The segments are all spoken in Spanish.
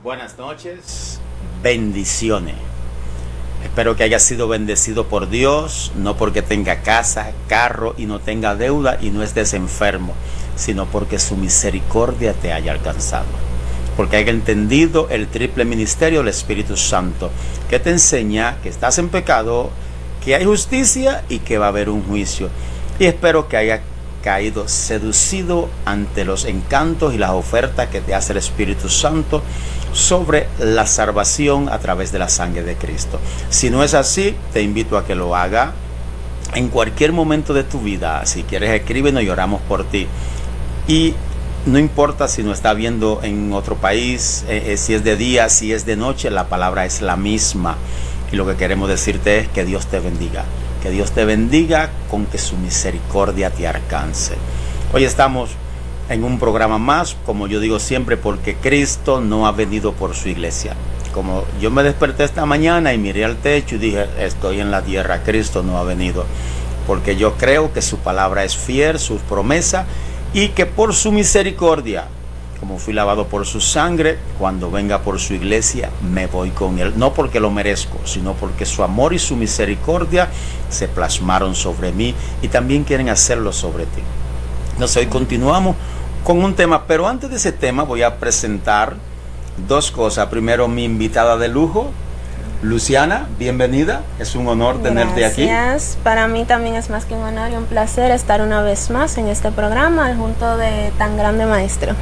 Buenas noches, bendiciones. Espero que hayas sido bendecido por Dios, no porque tenga casa, carro y no tenga deuda y no estés enfermo, sino porque su misericordia te haya alcanzado. Porque haya entendido el triple ministerio del Espíritu Santo, que te enseña que estás en pecado, que hay justicia y que va a haber un juicio. Y espero que haya caído seducido ante los encantos y las ofertas que te hace el Espíritu Santo sobre la salvación a través de la sangre de Cristo. Si no es así, te invito a que lo haga en cualquier momento de tu vida. Si quieres, escríbenos y oramos por ti. Y no importa si nos está viendo en otro país, si es de día, si es de noche, la palabra es la misma. Y lo que queremos decirte es que Dios te bendiga. Que Dios te bendiga con que su misericordia te alcance. Hoy estamos en un programa más, como yo digo siempre, porque Cristo no ha venido por su iglesia. Como yo me desperté esta mañana y miré al techo y dije, estoy en la tierra, Cristo no ha venido. Porque yo creo que su palabra es fiel, sus promesas, y que por su misericordia, como fui lavado por su sangre, cuando venga por su iglesia, me voy con él. No porque lo merezco, sino porque su amor y su misericordia se plasmaron sobre mí y también quieren hacerlo sobre ti. Entonces hoy continuamos con un tema, pero antes de ese tema voy a presentar dos cosas. Primero, mi invitada de lujo, Luciana, bienvenida. Es un honor tenerte aquí. Gracias. Para mí también es más que un honor y un placer estar una vez más en este programa junto de tan grande maestro.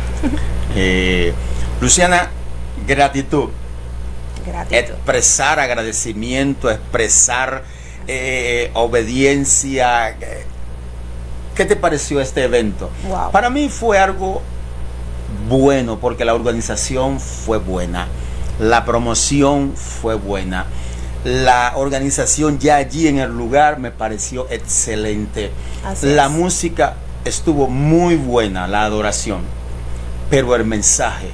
Luciana, gratitud. Gratitud. Expresar agradecimiento, expresar obediencia. ¿Qué te pareció este evento? Wow. Para mí fue algo bueno porque la organización fue buena. La promoción fue buena. La organización ya allí en el lugar me pareció excelente. La música estuvo muy buena, la adoración. Pero el mensaje.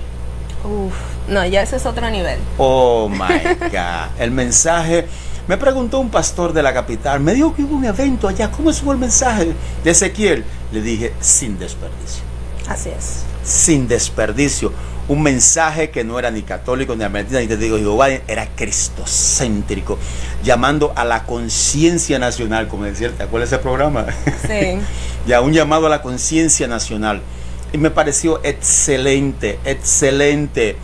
No, ya ese es otro nivel. Oh my God. El mensaje. Me preguntó un pastor de la capital. Me dijo que hubo un evento allá. ¿Cómo estuvo el mensaje de Ezequiel? Le dije, sin desperdicio. Así es. Sin desperdicio. Un mensaje que no era ni católico ni adventista, ni te digo Jehová, era cristocéntrico, llamando a la conciencia nacional, como decía, ¿te acuerdas de ese programa? Sí. Ya, un llamado a la conciencia nacional. Y me pareció excelente, excelente.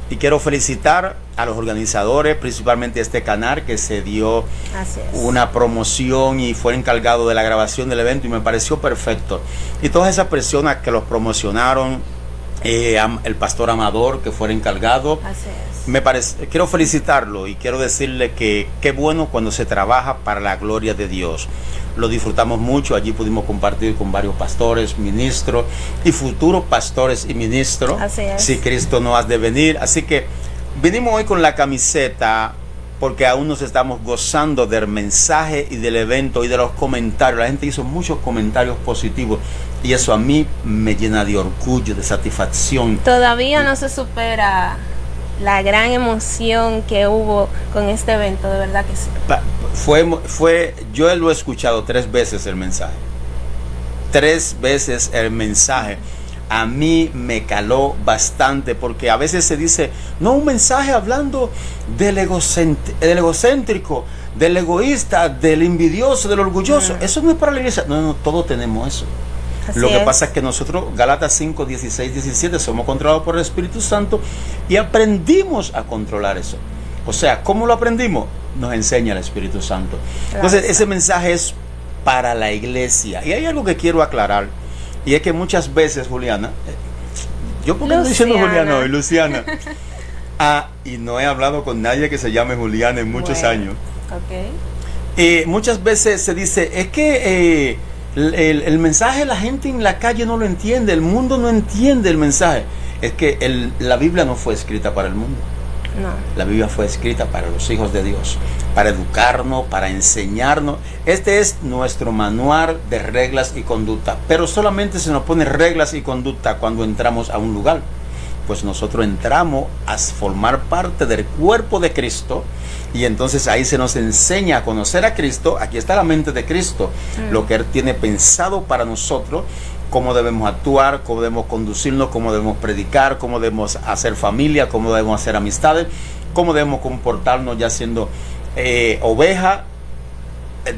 Y quiero felicitar a los organizadores, principalmente este canal que se dio una promoción y fue encargado de la grabación del evento y me pareció perfecto. Y todas esas personas que los promocionaron, el pastor Amador que fue el encargado. Así es. Quiero felicitarlo y quiero decirle que qué bueno cuando se trabaja para la gloria de Dios. Lo disfrutamos mucho, allí pudimos compartir con varios pastores, ministros y futuros pastores y ministros. Así es. Si Cristo no has de venir. Así que vinimos hoy con la camiseta porque aún nos estamos gozando del mensaje y del evento y de los comentarios. La gente hizo muchos comentarios positivos y eso a mí me llena de orgullo, de satisfacción. Todavía no se supera la gran emoción que hubo con este evento, de verdad que sí. Yo lo he escuchado 3 veces el mensaje. 3 veces el mensaje. A mí me caló bastante porque a veces se dice, no, un mensaje hablando del egocéntrico, del egoísta, del envidioso, del orgulloso. Eso no es para la iglesia. No, todos tenemos eso. Lo que pasa es que nosotros, Gálatas 5, 16, 17, somos controlados por el Espíritu Santo y aprendimos a controlar eso. O sea, ¿cómo lo aprendimos? Nos enseña el Espíritu Santo. Entonces, ese mensaje es para la iglesia. Y hay algo que quiero aclarar. Y es que muchas veces, Juliana, yo porque estoy diciendo Juliana hoy, Luciana. Y no he hablado con nadie que se llame Juliana en muchos años. Okay. Muchas veces se dice, es que el mensaje la gente en la calle no lo entiende, el mundo no entiende el mensaje. Es que la Biblia no fue escrita para el mundo. No. La Biblia fue escrita para los hijos de Dios, para educarnos, para enseñarnos. Este es nuestro manual de reglas y conducta, pero solamente se nos pone reglas y conducta cuando entramos a un lugar. Pues nosotros entramos a formar parte del cuerpo de Cristo y entonces ahí se nos enseña a conocer a Cristo. Aquí está la mente de Cristo, lo que Él tiene pensado para nosotros cómo debemos actuar, cómo debemos conducirnos, cómo debemos predicar, cómo debemos hacer familia, cómo debemos hacer amistades, cómo debemos comportarnos ya siendo oveja,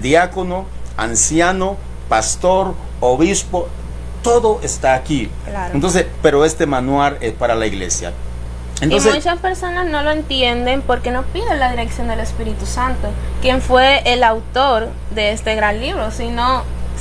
diácono, anciano, pastor, obispo. Todo está aquí. Claro. Entonces, pero este manual es para la iglesia. Entonces, y muchas personas no lo entienden porque no piden la dirección del Espíritu Santo, quien fue el autor de este gran libro. Si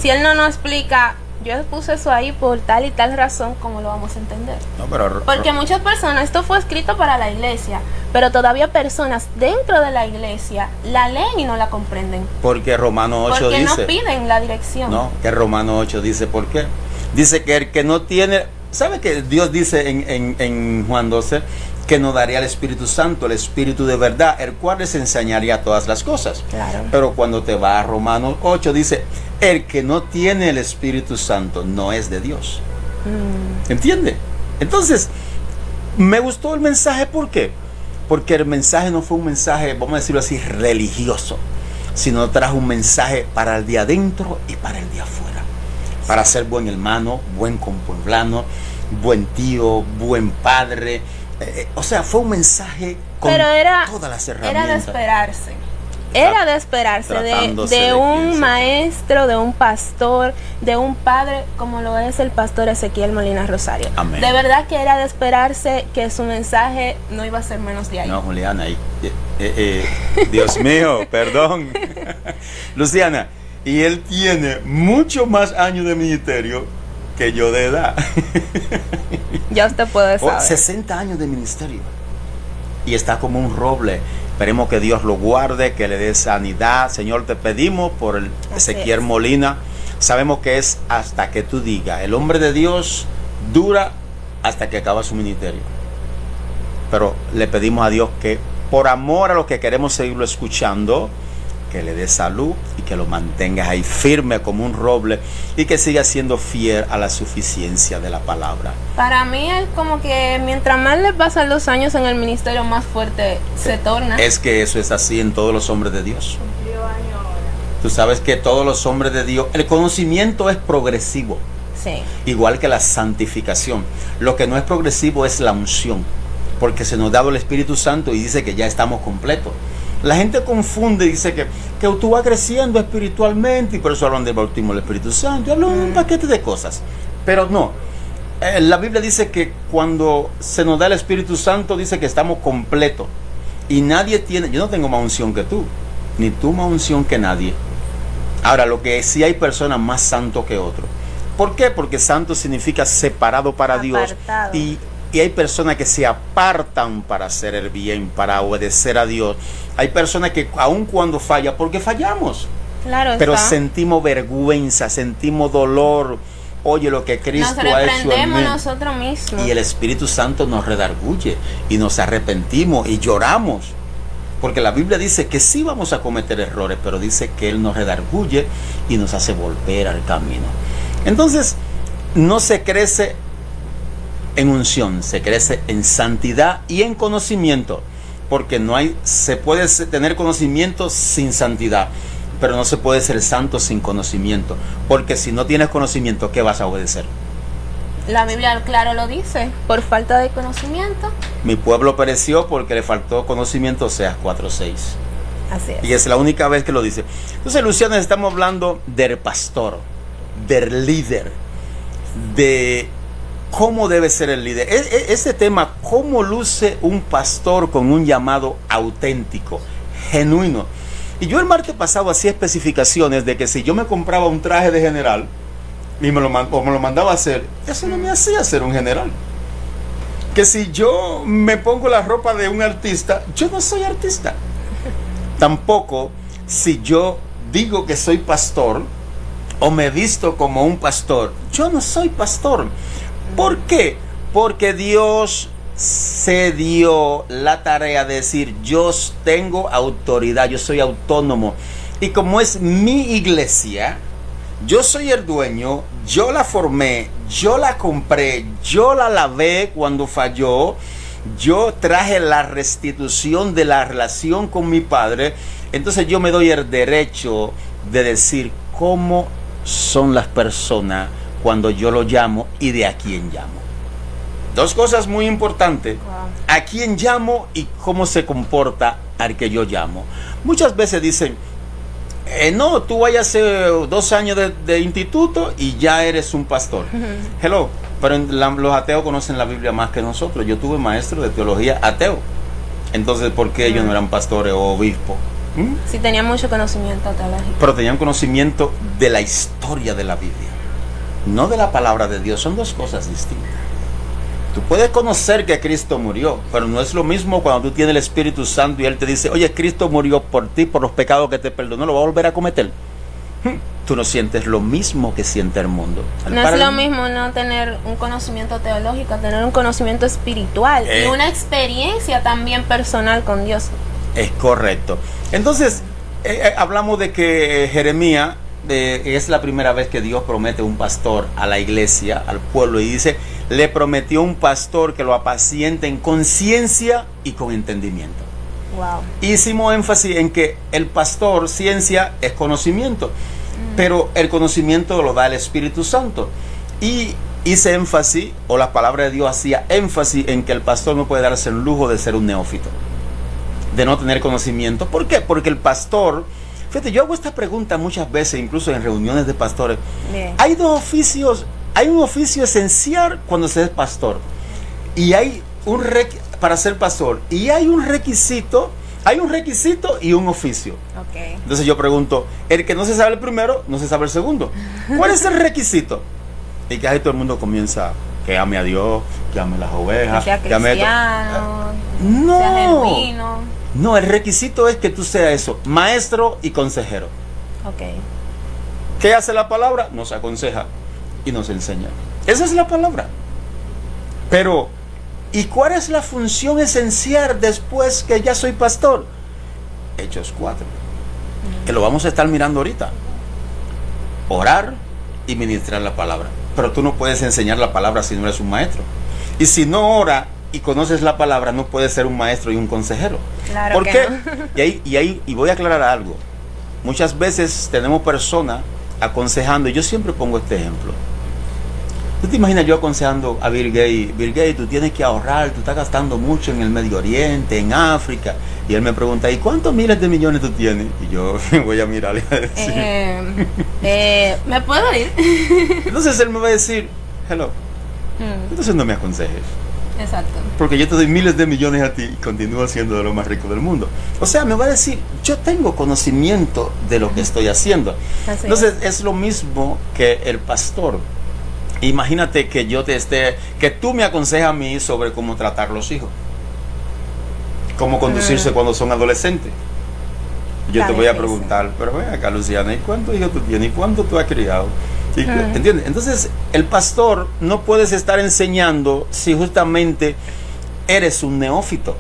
él no nos explica, yo puse eso ahí por tal y tal razón, ¿cómo lo vamos a entender? no, pero, Porque muchas personas, esto fue escrito para la iglesia, pero todavía personas dentro de la iglesia la leen y no la comprenden. porque Romano 8 Porque dice, no piden la dirección. no, que Romano 8 dice, ¿por qué? Dice que el que no tiene, ¿sabe que Dios dice en Juan 12 que nos daría el Espíritu Santo, el Espíritu de verdad, el cual les enseñaría todas las cosas? Claro. Pero cuando te va a Romanos 8 dice, el que no tiene el Espíritu Santo no es de Dios. ¿Entiende? Entonces, me gustó el mensaje, ¿por qué? Porque el mensaje no fue un mensaje, vamos a decirlo así, religioso, sino trajo un mensaje para el de adentro y para el de afuera. Para ser buen hermano, buen compueblano, buen tío, buen padre. O sea, fue un mensaje con todas las herramientas. Era de esperarse. Era de esperarse de un maestro, de un pastor, de un padre, como lo es el pastor Ezequiel Molina Rosario. Amén. De verdad que era de esperarse que su mensaje no iba a ser menos de ahí. No, Juliana, Dios mío, perdón. Luciana, y él tiene mucho más años de ministerio que yo de edad. Ya usted puede saber. 60 años de ministerio. Y está como un roble. Esperemos que Dios lo guarde, que le dé sanidad. Señor, te pedimos por el Ezequiel Molina. Sabemos que es hasta que tú digas. El hombre de Dios dura hasta que acaba su ministerio. Pero le pedimos a Dios que, por amor a los que queremos seguirlo escuchando, que le dé salud y que lo mantengas ahí firme como un roble y que siga siendo fiel a la suficiencia de la palabra. Para mí es como que mientras más le pasan los años en el ministerio, más fuerte se torna. Es que eso es así en todos los hombres de Dios. Tú sabes que todos los hombres de Dios, el conocimiento es progresivo. Sí. Igual que la santificación. Lo que no es progresivo es la unción, porque se nos ha dado el Espíritu Santo y dice que ya estamos completos. La gente confunde y dice que tú vas creciendo espiritualmente y por eso hablan del bautismo del Espíritu Santo y hablan de un paquete de cosas. Pero no, la Biblia dice que cuando se nos da el Espíritu Santo dice que estamos completos y nadie tiene, yo no tengo más unción que tú, ni tú más unción que nadie. Ahora, lo que sí hay personas más santos que otros. ¿Por qué? Porque santo significa separado para Apartado. Dios y hay personas que se apartan para hacer el bien, para obedecer a Dios. Hay personas que aun cuando falla, porque fallamos, Claro pero está. sentimos vergüenza, sentimos dolor. Oye, lo que Cristo Nos ha hecho en reprendemos mí. nosotros mismos. Y el Espíritu Santo nos redarguye y nos arrepentimos y lloramos. Porque la Biblia dice que sí vamos a cometer errores, pero dice que Él nos redarguye y nos hace volver al camino. Entonces, no se crece en unción, se crece en santidad y en conocimiento, porque se puede tener conocimiento sin santidad, pero no se puede ser santo sin conocimiento, porque si no tienes conocimiento, ¿qué vas a obedecer? La Biblia claro lo dice, por falta de conocimiento. Mi pueblo pereció porque le faltó conocimiento, Oseas 4:6. Así es. Y es la única vez que lo dice. Entonces, Luciana, estamos hablando del pastor, del líder, de cómo debe ser el líder. Este tema, cómo luce un pastor con un llamado auténtico, genuino. Y yo el martes pasado hacía especificaciones de que si yo me compraba un traje de general y me lo mandaba a hacer, eso no me hacía ser un general. Que si yo me pongo la ropa de un artista, yo no soy artista. Tampoco si yo digo que soy pastor o me visto como un pastor, yo no soy pastor. ¿Por qué? Porque Dios se dio la tarea de decir, yo tengo autoridad, yo soy autónomo. Y como es mi iglesia, yo soy el dueño, yo la formé, yo la compré, yo la lavé cuando falló, yo traje la restitución de la relación con mi padre. Entonces yo me doy el derecho de decir cómo son las personas cuando yo lo llamo y de a quién llamo. Dos cosas muy importantes: a quién llamo y cómo se comporta al que yo llamo. Muchas veces dicen, no, tú vayas a hacer 2 años de instituto y ya eres un pastor. Hello, pero los ateos conocen la Biblia más que nosotros. Yo tuve maestro de teología ateo. Entonces, ¿por qué ellos no eran pastores o obispos? Sí, tenían mucho conocimiento teológico. Pero tenían conocimiento de la historia de la Biblia, no de la palabra de Dios. Son dos cosas distintas. Tú puedes conocer que Cristo murió, pero no es lo mismo cuando tú tienes el Espíritu Santo y Él te dice, oye, Cristo murió por ti, por los pecados que te perdonó, ¿lo va a volver a cometer? Tú no sientes lo mismo que siente el mundo. No es lo mismo no tener un conocimiento teológico, tener un conocimiento espiritual y una experiencia también personal con Dios. Es correcto. Entonces, hablamos de que Jeremías es la primera vez que Dios promete un pastor a la iglesia, al pueblo, y dice, le prometió un pastor que lo apaciente en conciencia y con entendimiento. Wow. Hicimos énfasis en que el pastor, ciencia es conocimiento, pero el conocimiento lo da el Espíritu Santo. Y hice énfasis, o la palabra de Dios hacía énfasis en que el pastor no puede darse el lujo de ser un neófito, de no tener conocimiento. ¿Por qué? Porque el pastor, fíjate, yo hago esta pregunta muchas veces, incluso en reuniones de pastores. Bien. Hay dos oficios, hay un oficio esencial cuando se es pastor, y hay para ser pastor, y hay un requisito y un oficio. Okay. Entonces yo pregunto, el que no se sabe el primero, no se sabe el segundo. ¿Cuál es el requisito? Y que ahí todo el mundo comienza, que ame a Dios, que ame las ovejas, que sea cristiano, no, sea genuino. No, el requisito es que tú seas eso, maestro y consejero. Okay. ¿Qué hace la palabra? Nos aconseja y nos enseña. Esa es la palabra. Pero, ¿y cuál es la función esencial después que ya soy pastor? Hechos 4. Que lo vamos a estar mirando ahorita. Orar y ministrar la palabra. Pero tú no puedes enseñar la palabra si no eres un maestro. Y si no ora y conoces la palabra, no puedes ser un maestro y un consejero. Claro. ¿Por qué? No. Y voy a aclarar algo. Muchas veces tenemos personas aconsejando, y yo siempre pongo este ejemplo. ¿Tú te imaginas yo aconsejando a Bill Gates, tú tienes que ahorrar, tú estás gastando mucho en el Medio Oriente, en África? Y él me pregunta, ¿y cuántos miles de millones tú tienes? Y yo voy a mirarle y a decir, ¿me puedo ir? Entonces él me va a decir, hello, entonces no me aconsejes. Exacto. Porque yo te doy miles de millones a ti y continúo siendo de lo más rico del mundo. O sea, me va a decir, yo tengo conocimiento de lo que estoy haciendo. Así Entonces es lo mismo que el pastor. Imagínate que que tú me aconsejas a mí sobre cómo tratar los hijos, cómo conducirse cuando son adolescentes. Yo te voy a preguntar, pero ven acá, Luciana, ¿y cuántos hijos tú tienes? ¿Y cuánto tú has criado? ¿Entiendes? Entonces, el pastor no puedes estar enseñando si justamente eres un neófito.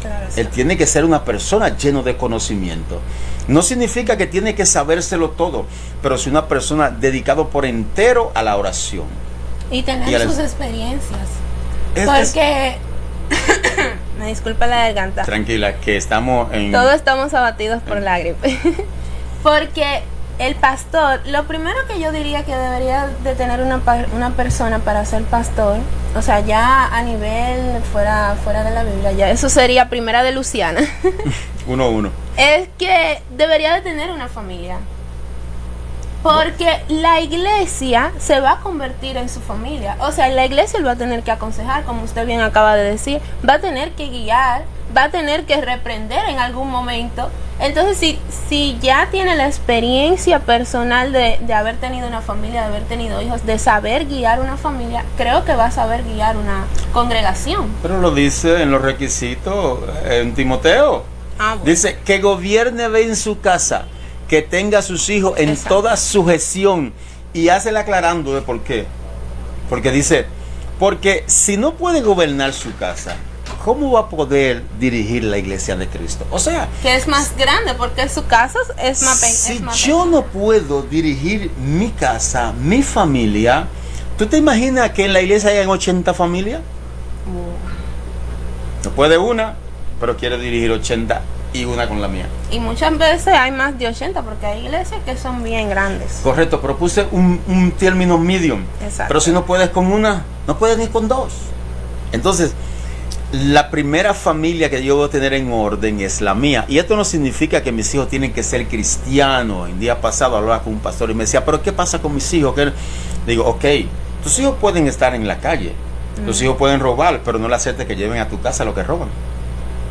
Claro, Él tiene que ser una persona llena de conocimiento. No significa que tiene que sabérselo todo, pero si una persona dedicado por entero a la oración. Y tener sus experiencias. Porque... Me disculpa la garganta. Tranquila, que estamos en... Todos estamos abatidos por la gripe. Porque el pastor, lo primero que yo diría que debería de tener una persona para ser pastor, o sea, ya a nivel fuera de la Biblia, ya eso sería primera de Luciana. 1-1. Es que debería de tener una familia. Porque la iglesia se va a convertir en su familia. O sea, la iglesia lo va a tener que aconsejar, como usted bien acaba de decir. Va a tener que guiar, va a tener que reprender en algún momento. Entonces, si ya tiene la experiencia personal de haber tenido una familia, de haber tenido hijos, de saber guiar una familia, creo que va a saber guiar una congregación. Pero lo dice en los requisitos en Timoteo. Bueno. Dice que gobierne en su casa, que tenga a sus hijos en toda sujeción, y hace el aclarando de por qué. Porque dice, porque si no puede gobernar su casa, ¿cómo va a poder dirigir la iglesia de Cristo? O sea, que es más grande, porque su casa es más pequeña. Si yo no puedo dirigir mi casa, mi familia, ¿tú te imaginas que en la iglesia hayan 80 familias? No puede una, pero quiere dirigir 80 y una con la mía. Y muchas veces hay más de 80, porque hay iglesias que son bien grandes. Correcto, pero puse un término medium. Exacto. Pero si no puedes con una, no puedes ni con dos. Entonces, la primera familia que yo voy a tener en orden es la mía. Y esto no significa que mis hijos tienen que ser cristianos. El día pasado hablaba con un pastor y me decía, ¿pero qué pasa con mis hijos? Digo, ok, tus hijos pueden estar en la calle. Tus hijos pueden robar, pero no le aceptes que lleven a tu casa lo que roban.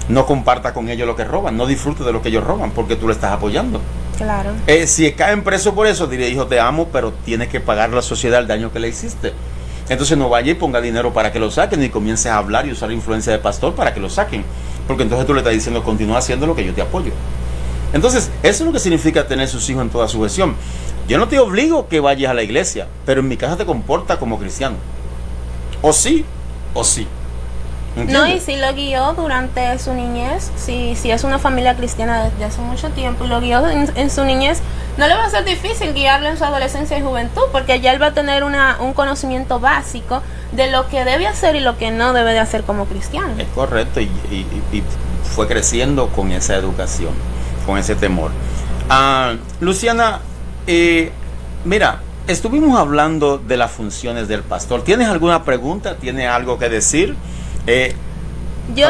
No comparta con ellos lo que roban. No disfrute de lo que ellos roban porque tú le estás apoyando. Claro. Si caen presos por eso, diré, hijo, te amo, pero tienes que pagar a la sociedad el daño que le hiciste. Entonces no vaya y ponga dinero para que lo saquen, ni comiences a hablar y usar influencia de pastor para que lo saquen. Porque entonces tú le estás diciendo, continúa haciendo lo que yo te apoyo. Entonces, eso es lo que significa tener sus hijos en toda su gestión. Yo no te obligo que vayas a la iglesia, pero en mi casa te comporta como cristiano. O sí, o sí. ¿Entiendes? No, y si lo guió durante su niñez, si es una familia cristiana desde hace mucho tiempo y lo guió en su niñez, no le va a ser difícil guiarlo en su adolescencia y juventud, porque ya él va a tener un conocimiento básico de lo que debe hacer y lo que no debe de hacer como cristiano. Es correcto, y fue creciendo con esa educación, con ese temor. Luciana, mira, estuvimos hablando de las funciones del pastor. ¿Tienes alguna pregunta? ¿Tienes algo que decir? Yo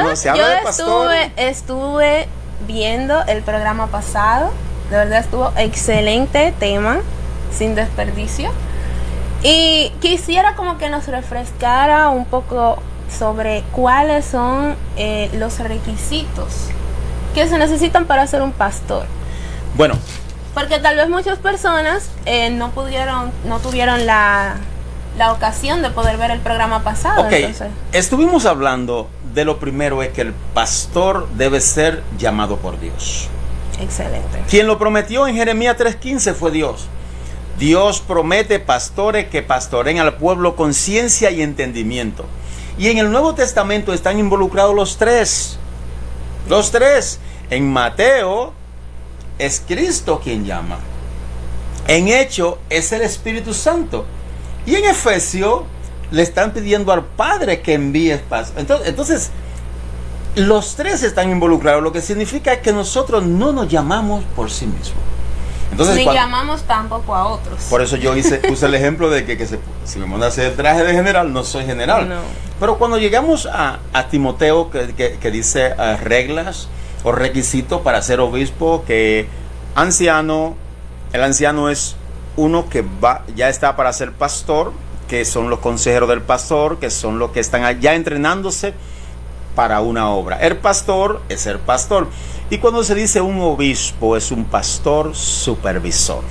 estuve viendo el programa pasado. De verdad estuvo excelente tema, sin desperdicio. Y quisiera como que nos refrescara un poco sobre cuáles son los requisitos que se necesitan para ser un pastor. Bueno, porque tal vez muchas personas no tuvieron la ocasión de poder ver el programa pasado. Ok, entonces, estuvimos hablando de lo primero, es que el pastor debe ser llamado por Dios. excelente. Quien lo prometió en Jeremías 3:15 fue Dios. Dios promete pastores que pastoreen al pueblo con ciencia y entendimiento. Y en el Nuevo Testamento están involucrados los tres. Los tres. En Mateo es Cristo quien llama. En Hechos es el Espíritu Santo. Y en Efesios le están pidiendo al Padre que envíe pastores. Entonces, los tres están involucrados, lo que significa que nosotros no nos llamamos por sí mismos. Entonces, ni llamamos tampoco a otros. Por eso yo puse el ejemplo de que si me mandan a hacer el traje de general, no soy general. No. Pero cuando llegamos a Timoteo, que dice reglas o requisitos para ser obispo, que el anciano es uno que ya está para ser pastor, que son los consejeros del pastor, que son los que están allá entrenándose para una obra. El pastor es el pastor. Y cuando se dice un obispo, es un pastor supervisor.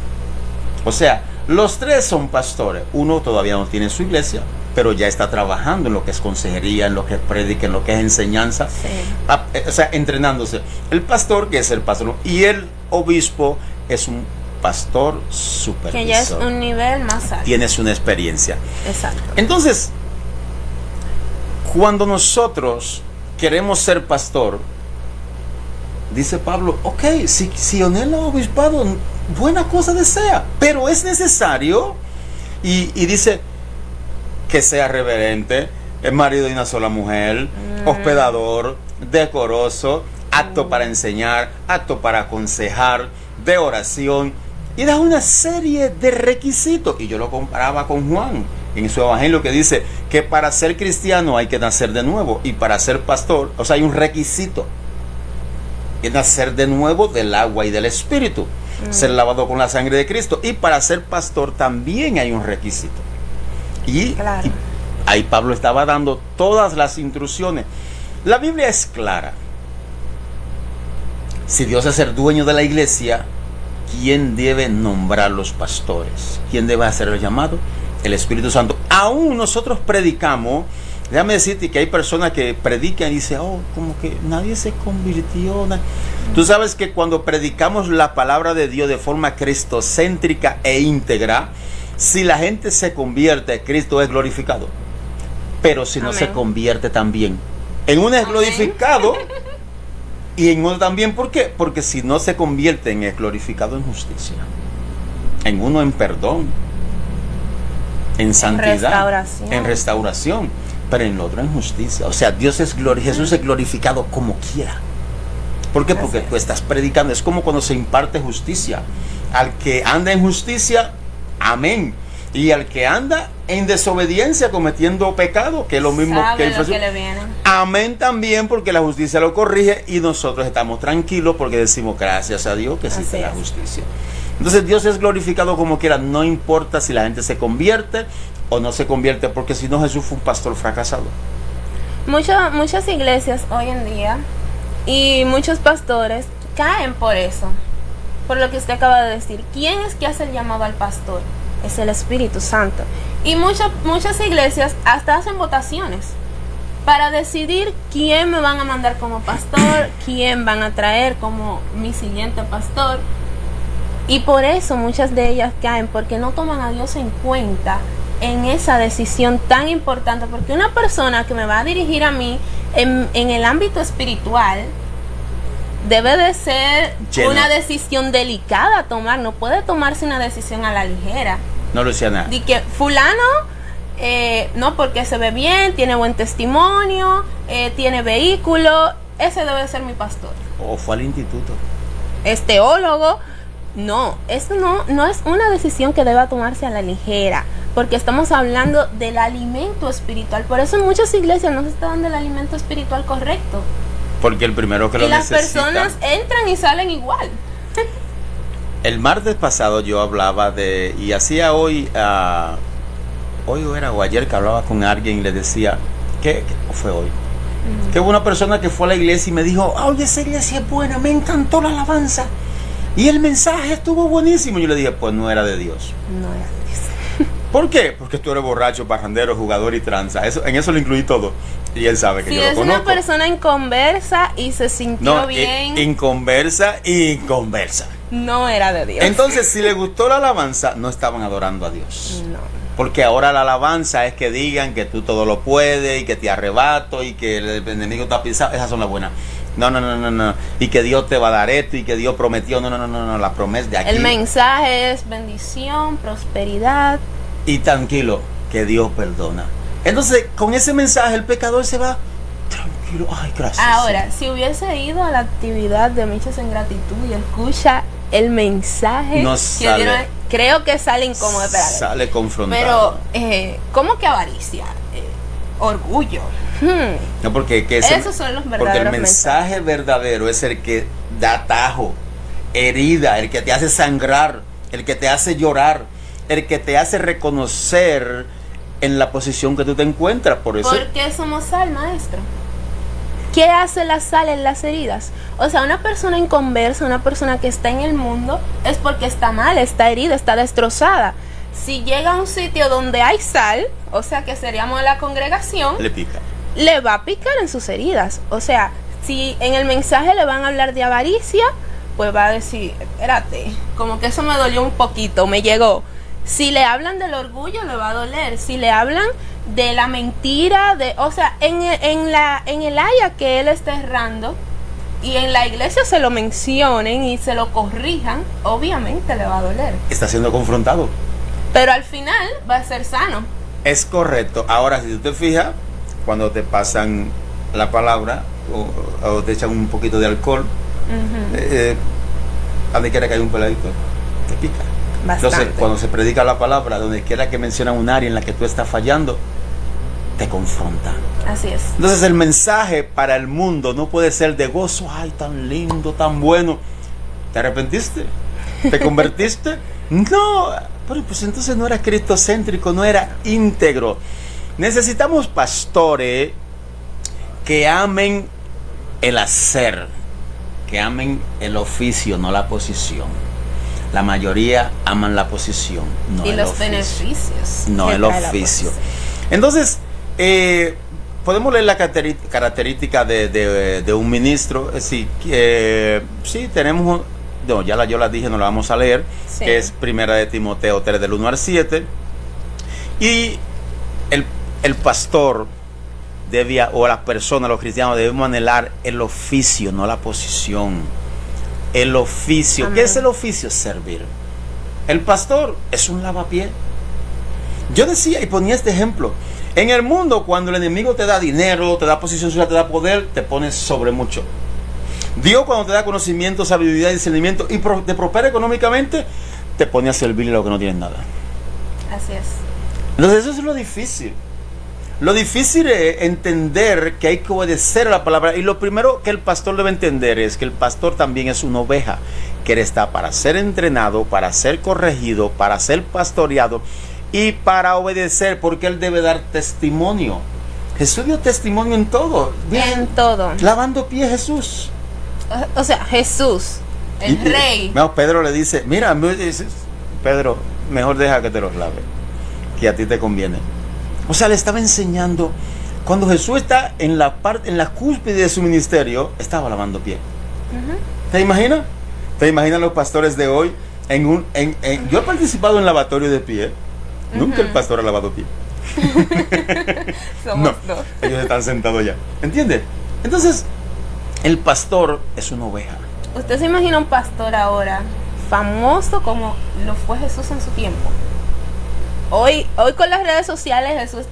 O sea, los tres son pastores. Uno todavía no tiene su iglesia, pero ya está trabajando en lo que es consejería, en lo que es predica, en lo que es enseñanza. Sí. O sea, entrenándose. El pastor, que es el pastor, y el obispo es un pastor supervisor. Que ya es un nivel más alto. Tienes una experiencia. Exacto. Entonces, cuando nosotros queremos ser pastor, dice Pablo, ok, si anhela obispado, buena cosa desea, pero es necesario, y dice que sea reverente, es marido de una sola mujer, hospedador, decoroso, apto para enseñar, apto para aconsejar, de oración, y da una serie de requisitos. Y yo lo comparaba con Juan en su evangelio, que dice que para ser cristiano hay que nacer de nuevo, y para ser pastor, o sea, hay un requisito, es nacer de nuevo del agua y del espíritu, ser lavado con la sangre de Cristo. Y para ser pastor también hay un requisito. Y ahí Pablo estaba dando todas las instrucciones. La Biblia es clara. Si Dios es el dueño de la iglesia, ¿quién debe nombrar los pastores? ¿Quién debe hacer el llamado? El Espíritu Santo. Aún nosotros predicamos. Déjame decirte que hay personas que predican y dicen, como que nadie se convirtió. Tú sabes que cuando predicamos la palabra de Dios de forma cristocéntrica e íntegra, si la gente se convierte, Cristo es glorificado. Pero si no se convierte también, en uno es glorificado y en uno también. ¿Por qué? Porque si no se convierte, es glorificado en justicia, en uno en perdón, en santidad, en restauración, pero en el otro en justicia. O sea, Jesús es glorificado como quiera. ¿Por qué? Porque tú estás predicando. Es como cuando se imparte justicia. Al que anda en justicia, amén. Y al que anda en desobediencia, cometiendo pecado, que es lo mismo sabe que el lo que le viene. amén también, porque la justicia lo corrige y nosotros estamos tranquilos porque decimos gracias a Dios que existe la justicia. Entonces Dios es glorificado como quiera, no importa si la gente se convierte o no se convierte, porque si no, Jesús fue un pastor fracasado. Muchas iglesias hoy en día y muchos pastores caen por eso, por lo que usted acaba de decir. ¿Quién es que hace el llamado al pastor? Es el Espíritu Santo. Y muchas iglesias hasta hacen votaciones para decidir quién me van a mandar como pastor, quién van a traer como mi siguiente pastor. Y por eso muchas de ellas caen, porque no toman a Dios en cuenta en esa decisión tan importante. Porque una persona que me va a dirigir a mí en el ámbito espiritual debe de ser una decisión delicada a tomar. No puede tomarse una decisión a la ligera. No, Luciana. De que fulano, no, porque se ve bien, tiene buen testimonio, tiene vehículo, ese debe ser mi pastor. O fue al instituto. Es teólogo. No, eso no es una decisión que deba tomarse a la ligera, porque estamos hablando del alimento espiritual. Por eso en muchas iglesias no se está dando el alimento espiritual correcto. Porque el primero que lo necesita. Y las personas entran y salen igual. El martes pasado yo hablaba de, y hacía hoy era o ayer que hablaba con alguien y le decía, ¿qué fue hoy? Que hubo una persona que fue a la iglesia y me dijo, oye, esa iglesia es buena, me encantó la alabanza y el mensaje estuvo buenísimo. Y yo le dije, pues no era de Dios. No era de Dios. ¿Por qué? Porque tú eres borracho, parrandero, jugador y tranza. En eso lo incluí todo. Y él sabe que yo lo conozco. Si es una persona inconversa y se sintió bien. Inconversa y inconversa. No era de Dios. Entonces, si le gustó la alabanza, no estaban adorando a Dios. No. Porque ahora la alabanza es que digan que tú todo lo puedes y que te arrebato y que el enemigo te ha pisado. Esas son las buenas. No. Y que Dios te va a dar esto y que Dios prometió. No. La promesa de aquí. El mensaje es bendición, prosperidad. Y tranquilo, que Dios perdona. Entonces, con ese mensaje, el pecador se va tranquilo. Ay, gracias. Ahora, si hubiese ido a la actividad de Michas en Gratitud y escucha el mensaje, no sale, creo que sale incómodo. Sale confrontado. Pero, ¿cómo que avaricia? Orgullo. No, porque esos son los verdaderos. Porque el mensaje verdadero es el que da atajo, herida, el que te hace sangrar, el que te hace llorar, el que te hace reconocer en la posición que tú te encuentras. Por eso. ¿Por qué somos sal, maestro? ¿Qué hace la sal en las heridas? O sea, una persona inconversa, una persona que está en el mundo, es porque está mal, está herida, está destrozada. Si llega a un sitio donde hay sal, o sea que seríamos la congregación, le pica. Le va a picar en sus heridas. O sea, si en el mensaje le van a hablar de avaricia, pues va a decir, espérate, como que eso me dolió un poquito, me llegó. Si le hablan del orgullo, le va a doler. Si le hablan de la mentira, o sea, en el área que él está errando y en la iglesia se lo mencionen y se lo corrijan, obviamente le va a doler. Está siendo confrontado. Pero al final va a ser sano. Es correcto. Ahora, si tú te fijas, cuando te pasan la palabra o te echan un poquito de alcohol, donde quiera que hay un peladito, te pica. Bastante. Entonces, cuando se predica la palabra, donde quiera que menciona un área en la que tú estás fallando, te confronta. Así es. Entonces, el mensaje para el mundo no puede ser de gozo, ay, tan lindo, tan bueno. ¿Te arrepentiste? ¿Te convertiste? No, pero pues entonces no era cristocéntrico, no era íntegro. Necesitamos pastores que amen el hacer, que amen el oficio, no la posición. La mayoría aman la posición, no el oficio. Y los beneficios. No el oficio. Entonces, podemos leer la característica de un ministro. Sí, tenemos, no, yo la dije, no la vamos a leer, sí. Que es Primera de Timoteo 3, del 1 al 7. Y el pastor o las personas, los cristianos, debemos anhelar el oficio, no la posición. El oficio. Amén. ¿Qué es el oficio? Servir. El pastor es un lavapiés. Yo decía y ponía este ejemplo. En el mundo, cuando el enemigo te da dinero, te da posición social, te da poder, te pones sobre mucho. Dios, cuando te da conocimiento, sabiduría, discernimiento y te prospera económicamente, te pone a servirle a lo que no tienes nada. Así es. Entonces eso es lo difícil. Lo difícil es entender que hay que obedecer a la palabra. Y lo primero que el pastor debe entender es que el pastor también es una oveja, que él está para ser entrenado, para ser corregido, para ser pastoreado y para obedecer, porque él debe dar testimonio. Jesús dio testimonio en todo. En todo. Lavando pies Jesús. O sea, Jesús, el rey. No, Pedro le dice, mira, Pedro, mejor deja que te los lave, que a ti te conviene. O sea, le estaba enseñando. Cuando Jesús está en la cúspide de su ministerio, estaba lavando pies. ¿Te imaginas? ¿Te imaginas los pastores de hoy? Yo he participado en lavatorio de pie. Nunca el pastor ha lavado pie. Somos dos. Ellos están sentados ya. ¿Entiendes? Entonces, el pastor es una oveja. ¿Usted se imagina un pastor ahora famoso como lo fue Jesús en su tiempo? Hoy con las redes sociales Jesús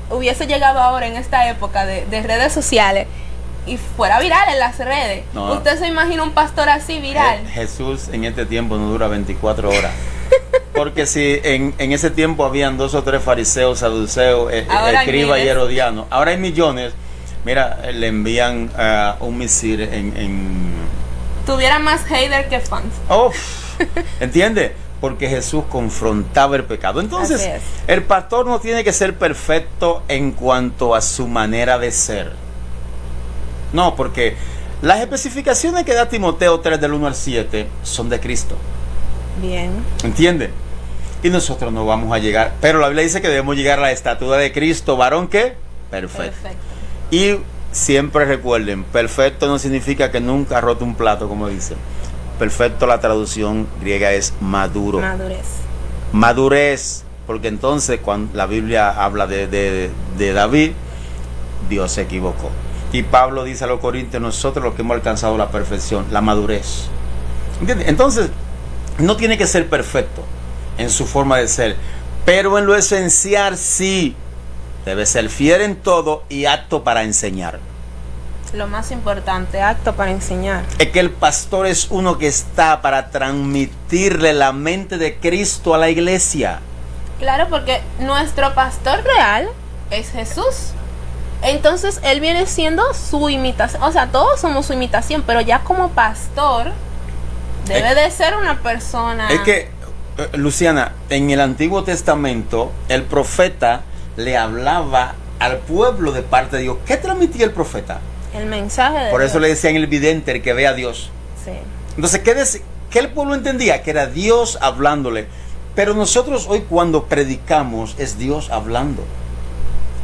hubiese llegado ahora en esta época de redes sociales y fuera viral en las redes. No. ¿Usted se imagina un pastor así viral? Jesús en este tiempo no dura 24 horas. Porque si en ese tiempo habían 2 o 3 fariseos, saduceos, escribas y herodianos, ahora hay millones. Mira, le envían un misil Tuviera más hater que fans. Oh, ¿entiende? Porque Jesús confrontaba el pecado. Entonces, el pastor no tiene que ser perfecto en cuanto a su manera de ser. No, porque las especificaciones que da Timoteo 3 del 1 al 7 son de Cristo. Bien. ¿Entiende? Y nosotros no vamos a llegar, pero la Biblia dice que debemos llegar a la estatura de Cristo, varón ¿qué? Perfecto. Y siempre recuerden, perfecto no significa que nunca ha roto un plato, como dicen. Perfecto, la traducción griega es maduro. Madurez, porque entonces cuando la Biblia habla de David, Dios se equivocó. Y Pablo dice a los corintios, nosotros los que hemos alcanzado la perfección, la madurez. ¿Entiendes? Entonces, no tiene que ser perfecto en su forma de ser, pero en lo esencial sí. Debe ser fiel en todo y apto para enseñar. Lo más importante, apto para enseñar. Es que el pastor es uno que está para transmitirle la mente de Cristo a la iglesia. Claro, porque nuestro pastor real es Jesús. Entonces él viene siendo su imitación. O sea, todos somos su imitación, pero ya como pastor debe de ser una persona. Es que, Luciana, en el Antiguo Testamento el profeta le hablaba al pueblo de parte de Dios. ¿Qué transmitía el profeta? El mensaje de Por Dios. eso le decían el vidente, el que ve a Dios. Sí. Entonces, ¿qué el pueblo entendía? Que era Dios hablándole. Pero nosotros hoy cuando predicamos es Dios hablando.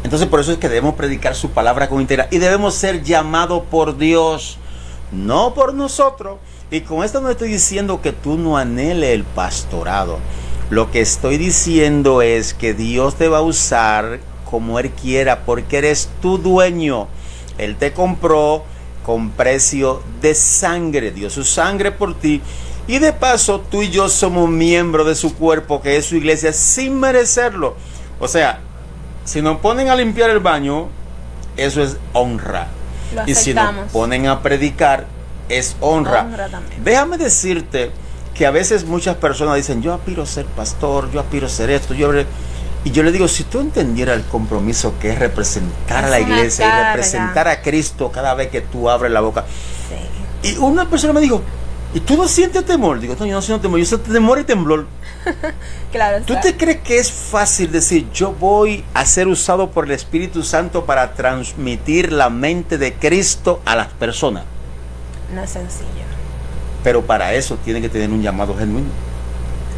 Entonces por eso es que debemos predicar su palabra con integridad. Y debemos ser llamados por Dios, no por nosotros. Y con esto no estoy diciendo que tú no anheles el pastorado. Lo que estoy diciendo es que Dios te va a usar como Él quiera, porque eres tu dueño. Él te compró con precio de sangre, dio su sangre por ti. Y de paso, tú y yo somos miembros de su cuerpo, que es su iglesia, sin merecerlo. O sea, si nos ponen a limpiar el baño, eso es honra. Y si nos ponen a predicar, es honra. Déjame decirte que a veces muchas personas dicen, yo aspiro a ser pastor, yo aspiro a ser esto, y yo le digo, si tú entendieras el compromiso que es representar a la iglesia y representar a Cristo cada vez que tú abres la boca. Sí. Y una persona me dijo, ¿y tú no sientes temor? Digo, no, yo no siento temor, yo siento temor y temblor. Claro. ¿Tú te crees que es fácil decir, yo voy a ser usado por el Espíritu Santo para transmitir la mente de Cristo a las personas? No es sencillo. Pero para eso tiene que tener un llamado genuino.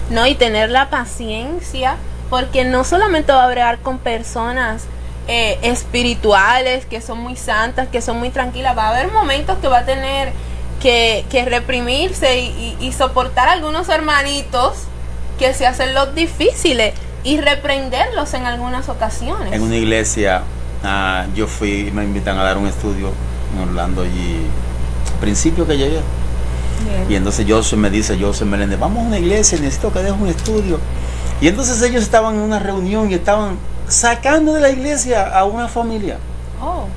No, y tener la paciencia, porque no solamente va a bregar con personas espirituales, que son muy santas, que son muy tranquilas. Va a haber momentos que va a tener que reprimirse y soportar a algunos hermanitos que se hacen los difíciles y reprenderlos en algunas ocasiones. En una iglesia, yo fui, me invitan a dar un estudio en Orlando y al principio que llegué. Bien. Y entonces Joseph Meléndez, vamos a una iglesia, necesito que dejes un estudio. Y entonces ellos estaban en una reunión y estaban sacando de la iglesia a una familia. Oh.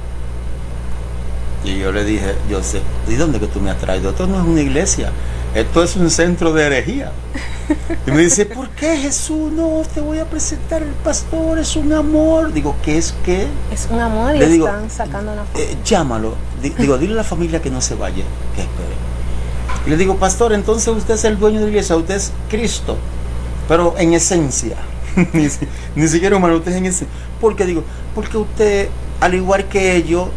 Y yo le dije, yo sé, ¿y dónde que tú me has traído? Esto no es una iglesia, esto es un centro de herejía. Y me dice, ¿por qué, Jesús? No, te voy a presentar el pastor, es un amor. Digo, ¿qué es qué? Es un amor y le digo, están sacando una foto. Llámalo. Digo, dile a la familia que no se vaya, que espere. Y le digo, pastor, entonces usted es el dueño de la iglesia, usted es Cristo, pero en esencia. Ni siquiera humano, usted es en esencia. ¿Por qué? Digo, porque usted, al igual que ellos,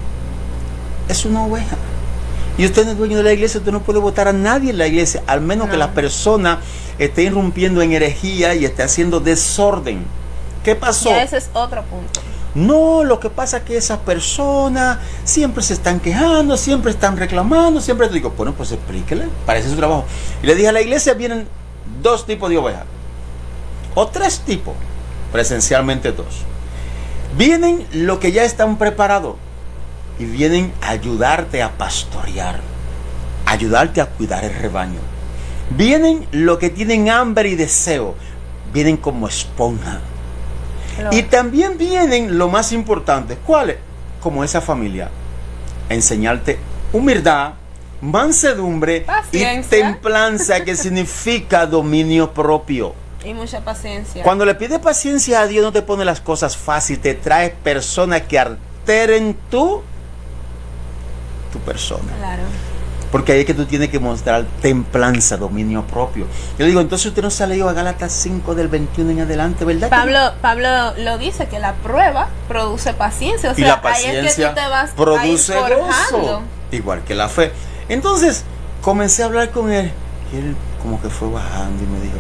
es una oveja. Y usted no es dueño de la iglesia, usted no puede votar a nadie en la iglesia, al menos que la persona esté irrumpiendo en herejía y esté haciendo desorden. ¿Qué pasó? Y ese es otro punto. No, lo que pasa es que esas personas siempre se están quejando, siempre están reclamando, siempre te digo, bueno, pues explíquele, parece su trabajo. Y le dije, a la iglesia vienen 2 tipos de ovejas, o 3 tipos, presencialmente 2. Vienen los que ya están preparados y vienen a ayudarte a pastorear, ayudarte a cuidar el rebaño. Vienen los que tienen hambre y deseo, vienen como esponja. Y también vienen lo más importante, ¿cuáles? Como esa familia, enseñarte humildad, mansedumbre, paciencia y templanza, que significa dominio propio. Y mucha paciencia. Cuando le pides paciencia a Dios, no te pone las cosas fáciles, te trae personas que alteren tu persona. Claro. Porque ahí es que tú tienes que mostrar templanza, dominio propio. Yo digo, entonces usted no se ha leído a Gálatas 5 del 21 en adelante, ¿verdad? Pablo lo dice, que la prueba produce paciencia. O sea, y la paciencia ahí es que tú te vas produce gozo, igual que la fe. Entonces, comencé a hablar con él. Y él como que fue bajando y me dijo,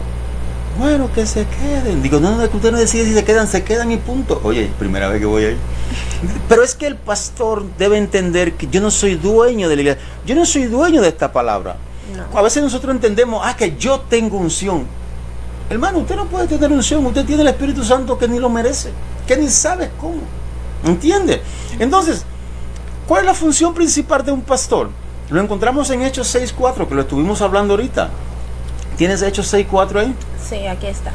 bueno, que se queden. Digo, no, que usted no decide si se quedan y punto. Oye, primera vez que voy ahí. Pero es que el pastor debe entender que yo no soy dueño de la iglesia. Yo no soy dueño de esta palabra. No. A veces nosotros entendemos, que yo tengo unción. Hermano, usted no puede tener unción. Usted tiene el Espíritu Santo que ni lo merece, que ni sabe cómo. ¿Entiende? Entonces, ¿cuál es la función principal de un pastor? Lo encontramos en Hechos 6:4, que lo estuvimos hablando ahorita. ¿Tienes Hechos 6:4 ahí? Sí, aquí está.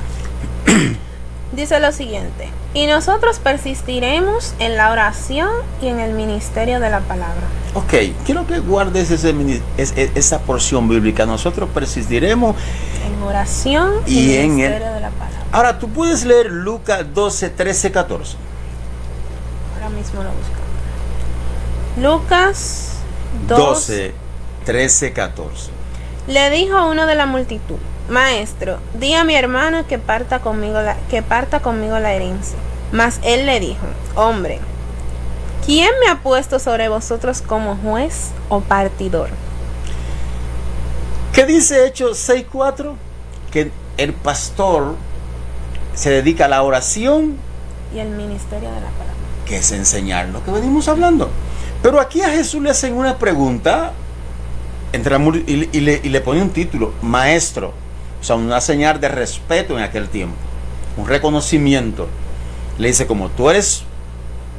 Dice lo siguiente: y nosotros persistiremos en la oración y en el ministerio de la palabra. Ok, quiero que guardes esa porción bíblica. Nosotros persistiremos en oración y en el ministerio de la palabra. Ahora, tú puedes leer Lucas 12, 13, 14. Ahora mismo lo busco. Lucas 12, 13, 14. Le dijo a uno de la multitud: Maestro, di a mi hermano que parta conmigo la herencia. Mas él le dijo: Hombre, ¿quién me ha puesto sobre vosotros como juez o partidor? ¿Qué dice Hechos 6:4? Que el pastor se dedica a la oración y el ministerio de la palabra, que es enseñar lo que venimos hablando. Pero aquí a Jesús le hacen una pregunta y le pone un título: maestro. O sea, una señal de respeto en aquel tiempo, un reconocimiento. Le dice, como tú eres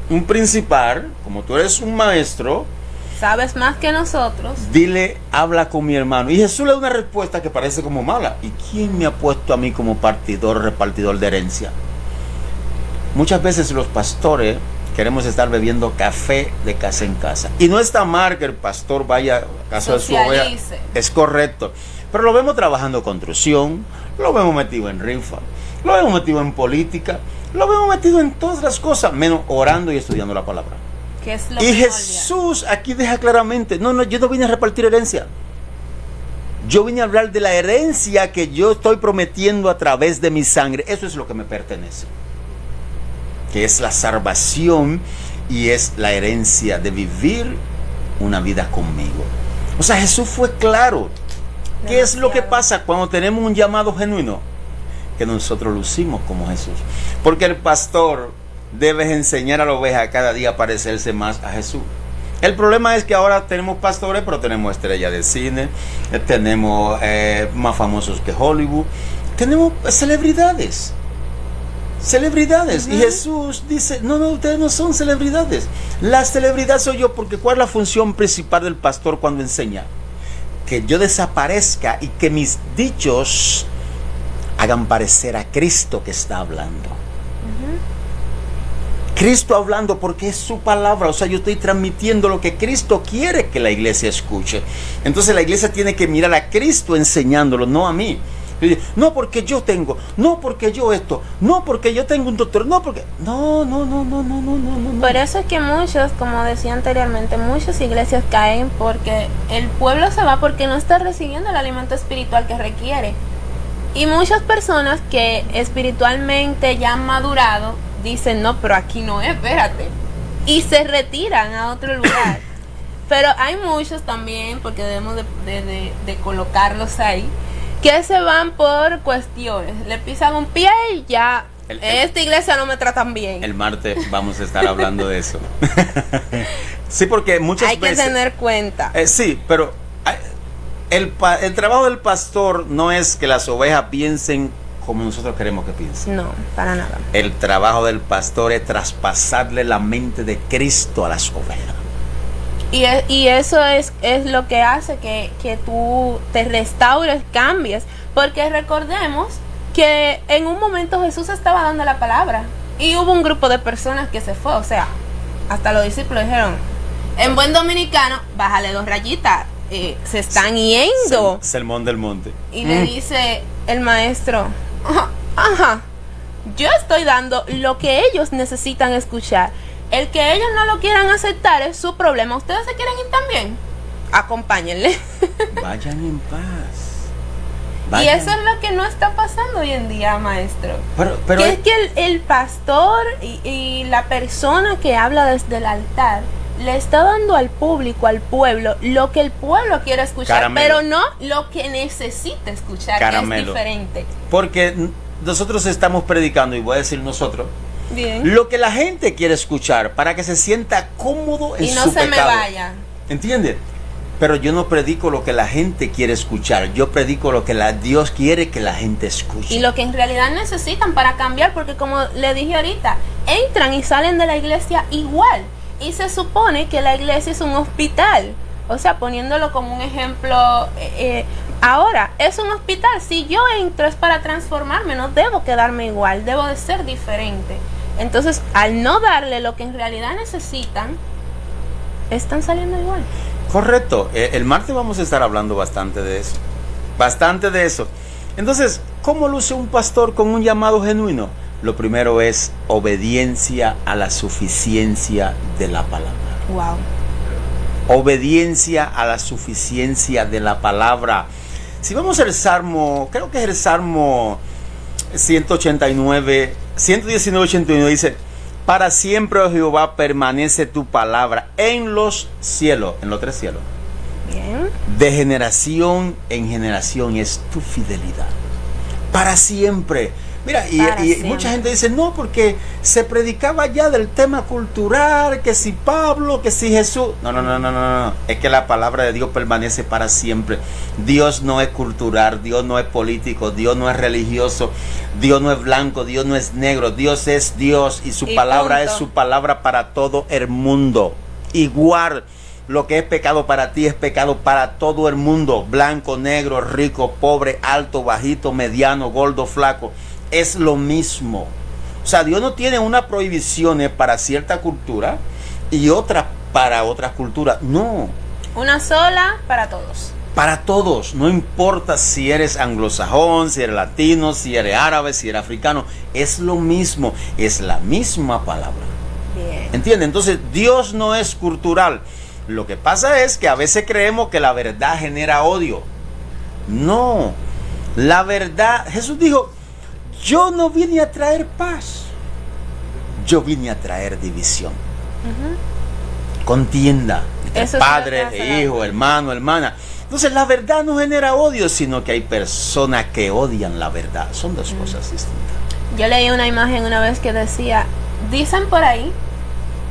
un principal, como tú eres un maestro, sabes más que nosotros, dile, habla con mi hermano. Y Jesús le da una respuesta que parece como mala: ¿y quién me ha puesto a mí como repartidor de herencia? Muchas veces los pastores queremos estar bebiendo café de casa en casa, y no está mal que el pastor vaya a casa de su oveja, es correcto, pero lo vemos trabajando construcción, lo vemos metido en rifa, lo vemos metido en política, lo vemos metido en todas las cosas, menos orando y estudiando la palabra. ¿Qué es lo y Jesús aquí deja claramente, no, yo no vine a repartir herencia. Yo vine a hablar de la herencia que yo estoy prometiendo a través de mi sangre. Eso es lo que me pertenece, que es la salvación y es la herencia de vivir una vida conmigo. O sea, Jesús fue claro. ¿Qué es lo que pasa cuando tenemos un llamado genuino? Que nosotros lucimos como Jesús. Porque el pastor debe enseñar a la oveja cada día a parecerse más a Jesús. El problema es que ahora tenemos pastores, pero tenemos estrellas de cine, tenemos más famosos que Hollywood, tenemos celebridades. Y Jesús dice, no, ustedes no son celebridades. La celebridad soy yo, porque ¿cuál es la función principal del pastor cuando enseña? Que yo desaparezca y que mis dichos hagan parecer a Cristo que está hablando. Cristo hablando porque es su palabra, o sea, yo estoy transmitiendo lo que Cristo quiere que la iglesia escuche. Entonces la iglesia tiene que mirar a Cristo enseñándolo, no a mí. No porque yo tengo, no porque yo esto, no porque yo tengo un doctor, no porque... No. Por eso es que muchos, como decía anteriormente, muchas iglesias caen porque el pueblo se va porque no está recibiendo el alimento espiritual que requiere. Y muchas personas que espiritualmente ya han madurado dicen, no, pero aquí no es, espérate. Y se retiran a otro lugar. Pero hay muchos también, porque debemos de colocarlos ahí, que se van por cuestiones. Le pisan un pie y ya, esta iglesia no me tratan bien. El martes vamos a estar hablando de eso. Sí, porque muchas veces... Hay que tener cuenta. Sí, pero el trabajo del pastor no es que las ovejas piensen como nosotros queremos que piensen. No, para nada. El trabajo del pastor es traspasarle la mente de Cristo a las ovejas. Y eso es lo que hace que tú te restaures, cambies. Porque recordemos que en un momento Jesús estaba dando la palabra y hubo un grupo de personas que se fue. O sea, hasta los discípulos dijeron, en buen dominicano, bájale 2 rayitas, se están yendo. Sermón del monte. Y le dice el maestro, ajá, yo estoy dando lo que ellos necesitan escuchar. El que ellos no lo quieran aceptar es su problema. ¿Ustedes se quieren ir también? Acompáñenle. Vayan en paz. Vayan. Y eso es lo que no está pasando hoy en día, maestro. Pero que es que el pastor y la persona que habla desde el altar le está dando al público, al pueblo, lo que el pueblo quiere escuchar, Caramelo. Pero no lo que necesita escuchar, Caramelo. Que es diferente. Porque nosotros estamos predicando, y voy a decir nosotros, bien, lo que la gente quiere escuchar para que se sienta cómodo en su pecado. Y no se me vaya. ¿Entiendes? Pero yo no predico lo que la gente quiere escuchar. Yo predico lo que Dios quiere que la gente escuche. Y lo que en realidad necesitan para cambiar, porque como le dije ahorita, entran y salen de la iglesia igual. Y se supone que la iglesia es un hospital. O sea, poniéndolo como un ejemplo, ahora es un hospital. Si yo entro es para transformarme, no debo quedarme igual, debo de ser diferente. Entonces, al no darle lo que en realidad necesitan, están saliendo igual. Correcto. El martes vamos a estar hablando bastante de eso. Bastante de eso. Entonces, ¿cómo luce un pastor con un llamado genuino? Lo primero es obediencia a la suficiencia de la palabra. Wow. Obediencia a la suficiencia de la palabra. Si vamos al Salmo, creo que es el Salmo 119, 119, dice: para siempre, oh Jehová, permanece tu palabra en los cielos, en los 3 cielos. Bien. De generación en generación es tu fidelidad. Para siempre. Mira, y mucha gente dice, no, porque se predicaba ya del tema cultural, que si Pablo, que si Jesús. No. Es que la palabra de Dios permanece para siempre. Dios no es cultural, Dios no es político, Dios no es religioso, Dios no es blanco, Dios no es negro. Dios es Dios y su palabra es su palabra para todo el mundo. Igual, lo que es pecado para ti es pecado para todo el mundo. Blanco, negro, rico, pobre, alto, bajito, mediano, gordo, flaco. Es lo mismo. O sea, Dios no tiene una prohibición para cierta cultura y otra para otras culturas. No. Una sola para todos. Para todos. No importa si eres anglosajón, si eres latino, si eres árabe, si eres africano. Es lo mismo. Es la misma palabra. Bien. ¿Entiendes? Entonces, Dios no es cultural. Lo que pasa es que a veces creemos que la verdad genera odio. No. La verdad, Jesús dijo, yo no vine a traer paz, yo vine a traer división. Contienda entre padre, hijo, hermano, hermana. Entonces la verdad no genera odio, sino que hay personas que odian la verdad. Son dos cosas distintas. Yo leí una imagen una vez que decía, dicen por ahí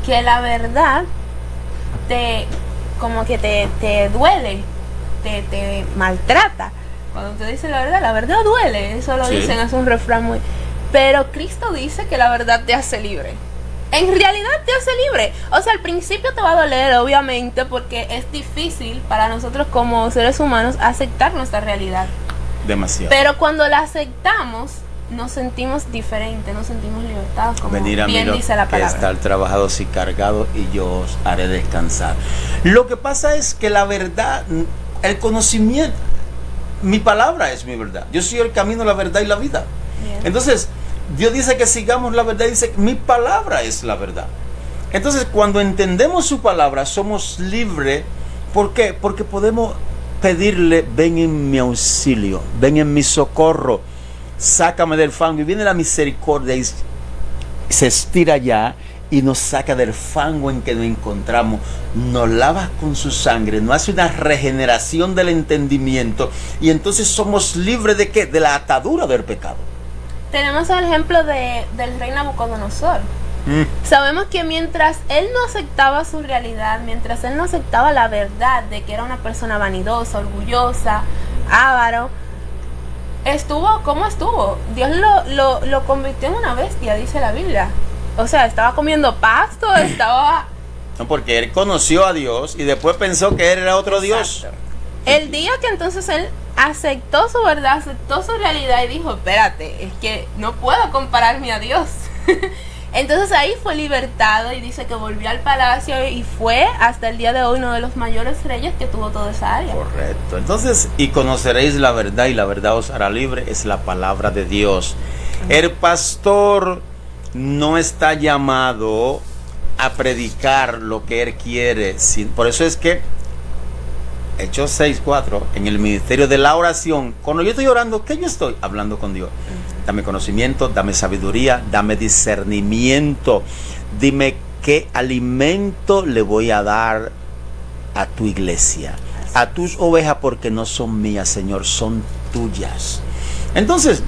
que la verdad como que te duele, te maltrata. Cuando te dice la verdad duele. Eso lo dicen, es un refrán muy... Pero Cristo dice que la verdad te hace libre. En realidad te hace libre. O sea, al principio te va a doler, obviamente, porque es difícil para nosotros como seres humanos aceptar nuestra realidad. Demasiado. Pero cuando la aceptamos, nos sentimos diferentes, nos sentimos libertados, como venir a mí bien dice la que palabra. estar trabajados y cargados, y yo os haré descansar. Lo que pasa es que la verdad, el conocimiento, mi palabra es mi verdad. Yo soy el camino, la verdad y la vida. Bien. Entonces, Dios dice que sigamos la verdad, dice, mi palabra es la verdad. Entonces, cuando entendemos su palabra, somos libres. ¿Por qué? Porque podemos pedirle, ven en mi auxilio, ven en mi socorro, sácame del fango. Y viene la misericordia y se estira ya y nos saca del fango en que nos encontramos, nos lava con su sangre, nos hace una regeneración del entendimiento, y entonces somos libres ¿de qué? De la atadura del pecado. Tenemos el ejemplo del rey Nabucodonosor. Sabemos que mientras él no aceptaba su realidad, mientras él no aceptaba la verdad de que era una persona vanidosa, orgullosa, avaro, ¿cómo estuvo? Dios lo convirtió en una bestia, dice la Biblia. O sea, estaba comiendo pasto, estaba... No, porque él conoció a Dios y después pensó que él era otro Dios. Exacto. El día que entonces él aceptó su verdad, aceptó su realidad y dijo, espérate, es que no puedo compararme a Dios. Entonces ahí fue libertado y dice que volvió al palacio y fue hasta el día de hoy uno de los mayores reyes que tuvo toda esa área. Correcto. Entonces, y conoceréis la verdad y la verdad os hará libre, es la palabra de Dios. El pastor no está llamado a predicar lo que él quiere. Por eso es que Hechos 6:4, en el ministerio de la oración, cuando yo estoy orando, ¿qué yo estoy? Hablando con Dios. Dame conocimiento, dame sabiduría, dame discernimiento. Dime qué alimento le voy a dar a tu iglesia, a tus ovejas, porque no son mías, Señor, son tuyas. Entonces,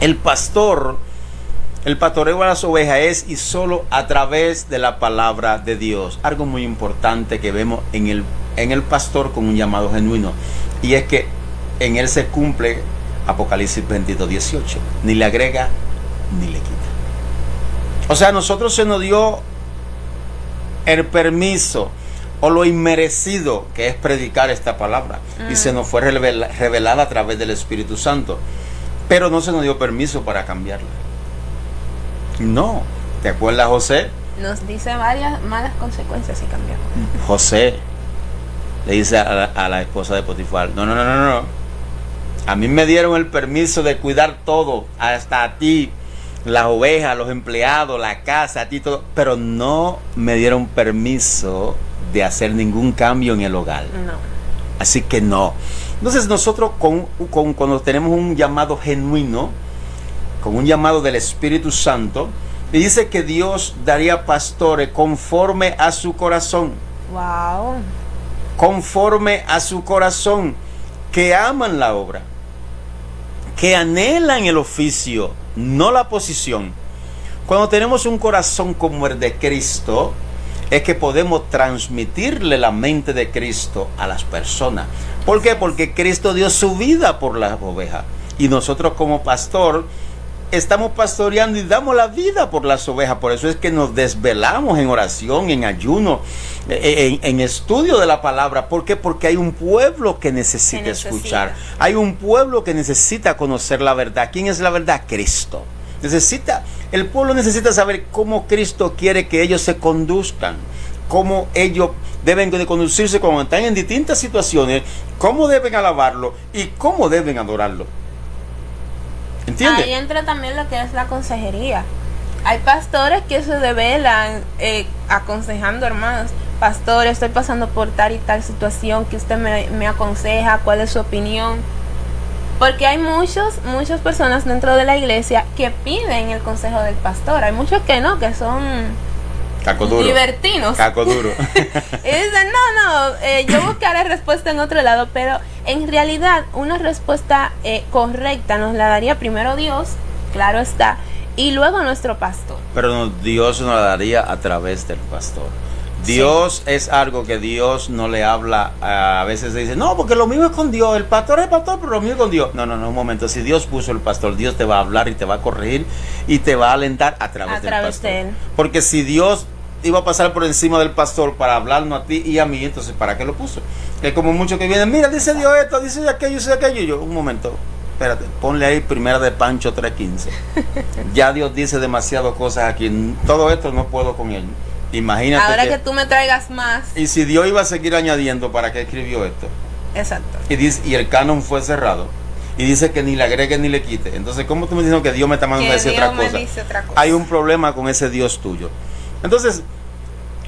el pastoreo a las ovejas es y solo a través de la palabra de Dios. Algo muy importante que vemos en el pastor con un llamado genuino, y es que en él se cumple Apocalipsis 22:18, ni le agrega ni le quita. O sea, a nosotros se nos dio el permiso o lo inmerecido que es predicar esta palabra, y se nos fue revelada a través del Espíritu Santo, pero no se nos dio permiso para cambiarla. No. ¿Te acuerdas, José? Nos dice varias malas consecuencias si cambiamos. José le dice a la esposa de Potifar, no. A mí me dieron el permiso de cuidar todo, hasta a ti, las ovejas, los empleados, la casa, a ti todo, pero no me dieron permiso de hacer ningún cambio en el hogar. No. Así que no. Entonces nosotros cuando tenemos un llamado genuino, con un llamado del Espíritu Santo, y dice que Dios daría pastores conforme a su corazón. Wow. Conforme a su corazón, que aman la obra, que anhelan el oficio, no la posición. Cuando tenemos un corazón como el de Cristo, es que podemos transmitirle la mente de Cristo a las personas. ¿Por qué? Porque Cristo dio su vida por las ovejas, y nosotros como pastor estamos pastoreando y damos la vida por las ovejas. Por eso es que nos desvelamos en oración, en ayuno, en estudio de la palabra. ¿Por qué? Porque hay un pueblo que necesita escuchar. Hay un pueblo que necesita conocer la verdad. ¿Quién es la verdad? Cristo. El pueblo necesita saber cómo Cristo quiere que ellos se conduzcan, cómo ellos deben de conducirse cuando están en distintas situaciones, cómo deben alabarlo y cómo deben adorarlo. ¿Entiendes? Ahí entra también lo que es la consejería. Hay pastores que se develan aconsejando, hermanos. Pastor, estoy pasando por tal y tal situación, que usted me aconseja, cuál es su opinión. Porque hay muchas personas dentro de la iglesia que piden el consejo del pastor. Hay muchos que no, que son caco duro, libertinos. Caco duro. Y dicen, yo buscaré respuesta en otro lado, pero en realidad una respuesta correcta nos la daría primero Dios, claro está, y luego nuestro pastor. Pero Dios nos la daría a través del pastor. Dios es algo que Dios no le habla. A veces se dice, no, porque lo mío es con Dios. El pastor es pastor, pero lo mío es con Dios. No, un momento. Si Dios puso el pastor, Dios te va a hablar y te va a corregir y te va a alentar a través del pastor. De él. Porque si Dios iba a pasar por encima del pastor para hablarnos a ti y a mí, entonces ¿para qué lo puso? Que como muchos que vienen, mira, dice Dios esto, dice aquello, dice aquello. Y yo, un momento, espérate, ponle ahí primera de Pancho 3:15. Ya Dios dice demasiadas cosas aquí. Todo esto no puedo con él. Imagínate. Ahora que tú me traigas más. Y si Dios iba a seguir añadiendo, ¿para qué escribió esto? Exacto. Y el canon fue cerrado. Y dice que ni le agregue ni le quite. Entonces, ¿cómo tú me dices que Dios me está mandando a decir otra cosa? Hay un problema con ese Dios tuyo. Entonces,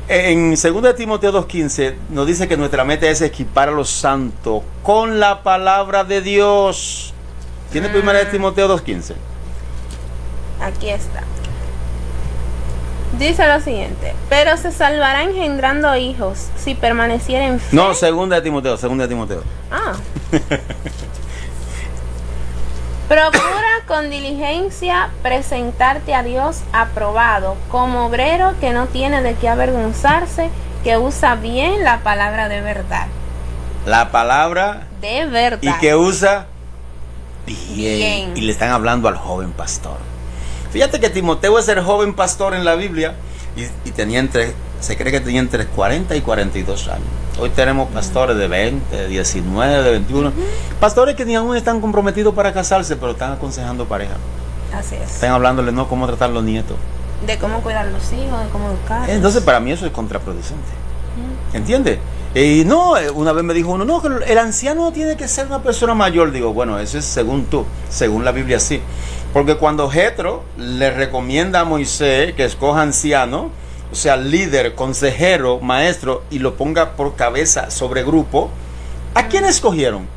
en 2 Timoteo 2:15 nos dice que nuestra meta es equipar a los santos con la palabra de Dios. ¿Tiene 1 Timoteo 2:15? Aquí está. Dice lo siguiente: pero se salvará engendrando hijos si permaneciera en fe. No, 2 Timoteo. Ah. Procura con diligencia presentarte a Dios aprobado, como obrero que no tiene de qué avergonzarse, que usa bien la palabra de verdad. La palabra de verdad. Y que usa bien. Y le están hablando al joven pastor. Fíjate que Timoteo es el joven pastor en la Biblia y tenía se cree que tenía entre 40 y 42 años. Hoy tenemos pastores de 20, de 19, de 21. Pastores que ni aún están comprometidos para casarse, pero están aconsejando pareja. Así es. Están hablándole no cómo tratar los nietos. De cómo cuidar los hijos, de cómo educar. Entonces para mí eso es contraproducente. ¿Entiendes? Y no, una vez me dijo uno, no, que el anciano tiene que ser una persona mayor. Digo, bueno, eso es según tú, según la Biblia sí. Porque cuando Jetro le recomienda a Moisés que escoja anciano, o sea, líder, consejero, maestro, y lo ponga por cabeza sobre grupo, ¿a quién escogieron?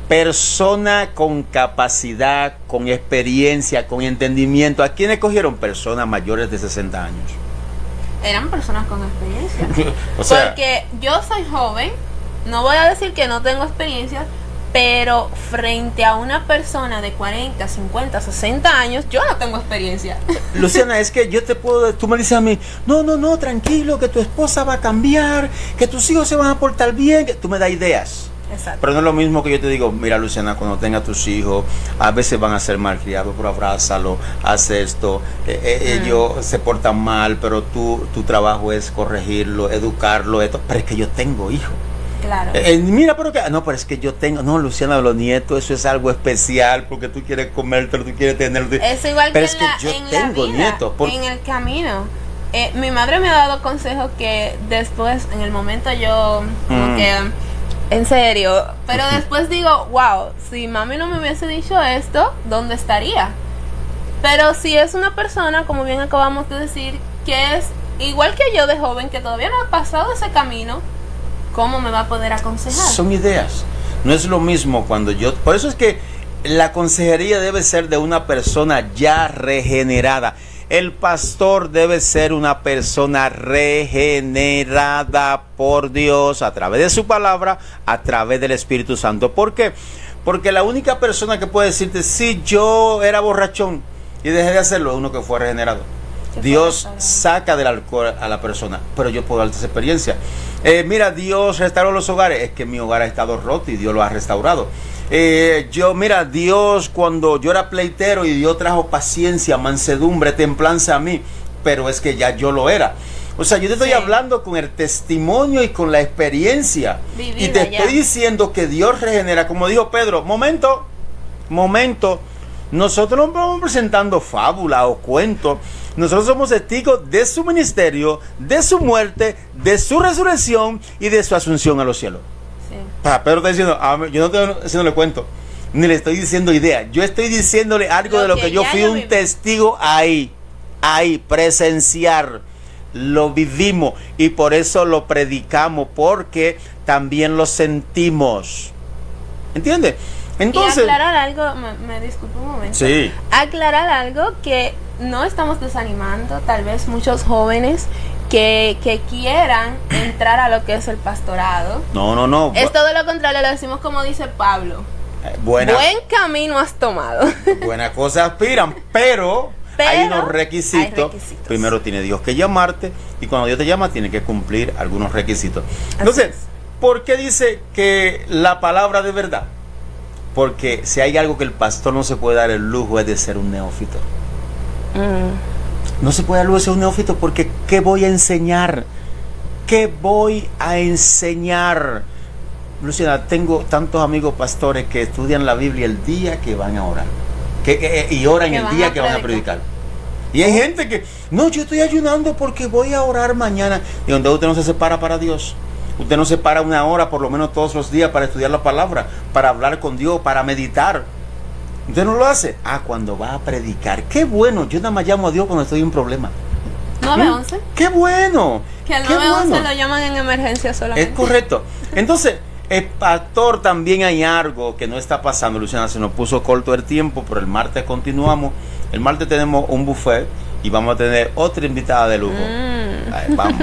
Persona con capacidad, con experiencia, con entendimiento. ¿A quién escogieron? Personas mayores de 60 años. Eran personas con experiencia. O sea, porque yo soy joven, no voy a decir que no tengo experiencia, pero frente a una persona de 40, 50, 60 años, yo no tengo experiencia. Luciana, es que yo te puedo, tú me dices a mí, no, tranquilo, que tu esposa va a cambiar, que tus hijos se van a portar bien, que tú me das ideas. Exacto. Pero no es lo mismo que yo te digo, mira Luciana, cuando tengas tus hijos, a veces van a ser malcriados, pero abrázalo, haz esto, ellos se portan mal, pero tu trabajo es corregirlo, educarlo, esto. Pero es que yo tengo hijos. Claro. Mira, pero que no, pero es que yo tengo, no, Luciana, los nietos, eso es algo especial porque tú quieres comértelo, tú quieres tenerlo. Es igual pero que es que yo tengo vida, nietos. En el camino. Mi madre me ha dado consejos que después, en el momento yo, como que, en serio, pero después digo, wow, si mami no me hubiese dicho esto, ¿dónde estaría? Pero si es una persona, como bien acabamos de decir, que es igual que yo de joven, que todavía no ha pasado ese camino, ¿cómo me va a poder aconsejar? Son ideas. No es lo mismo cuando yo... Por eso es que la consejería debe ser de una persona ya regenerada. El pastor debe ser una persona regenerada por Dios a través de su palabra, a través del Espíritu Santo. ¿Por qué? Porque la única persona que puede decirte, sí, yo era borrachón y dejé de hacerlo, es uno que fue regenerado. Dios saca del alcohol a la persona, pero yo puedo darte esa experiencia. Mira, Dios restauró los hogares, es que mi hogar ha estado roto y Dios lo ha restaurado. Mira, Dios cuando yo era pleitero y Dios trajo paciencia, mansedumbre, templanza a mí, pero es que ya yo lo era. O sea, yo te estoy hablando con el testimonio y con la experiencia. Vivida, y te estoy diciendo que Dios regenera, como dijo Pedro, momento. Nosotros no vamos presentando fábula o cuentos. Nosotros somos testigos de su ministerio, de su muerte, de su resurrección y de su asunción a los cielos. Sí. Pedro está diciendo, yo no estoy haciéndole cuento, ni le estoy diciendo idea. Yo estoy diciéndole algo de lo que yo fui un testigo ahí, presenciar. Lo vivimos y por eso lo predicamos, porque también lo sentimos. ¿Entiendes? Entonces, y aclarar algo, me disculpo un momento. Sí. Aclarar algo que no estamos desanimando, tal vez muchos jóvenes que quieran entrar a lo que es el pastorado. No. Es todo lo contrario, lo decimos como dice Pablo. Buen camino has tomado. Buenas cosas aspiran, pero hay unos requisitos. Primero tiene Dios que llamarte y cuando Dios te llama tiene que cumplir algunos requisitos. Entonces, ¿por qué dice que la palabra de verdad? Porque si hay algo que el pastor no se puede dar el lujo es de ser un neófito. No se puede dar el lujo de ser un neófito porque ¿qué voy a enseñar? ¿Qué voy a enseñar? Luciana, tengo tantos amigos pastores que estudian la Biblia el día que van a orar. Y oran el día que van a predicar. Y hay gente que, no, yo estoy ayunando porque voy a orar mañana. Y donde usted no se separa para Dios. Usted no se para una hora por lo menos todos los días para estudiar la palabra, para hablar con Dios, para meditar. Usted no lo hace. Cuando va a predicar. Qué bueno, yo nada más llamo a Dios cuando estoy en un problema. 911. ¡Qué bueno! Que al 911 lo llaman en emergencia solamente. Es correcto. Entonces, el pastor, también hay algo que no está pasando, Luciana. Se nos puso corto el tiempo, pero el martes continuamos. El martes tenemos un buffet y vamos a tener otra invitada de lujo.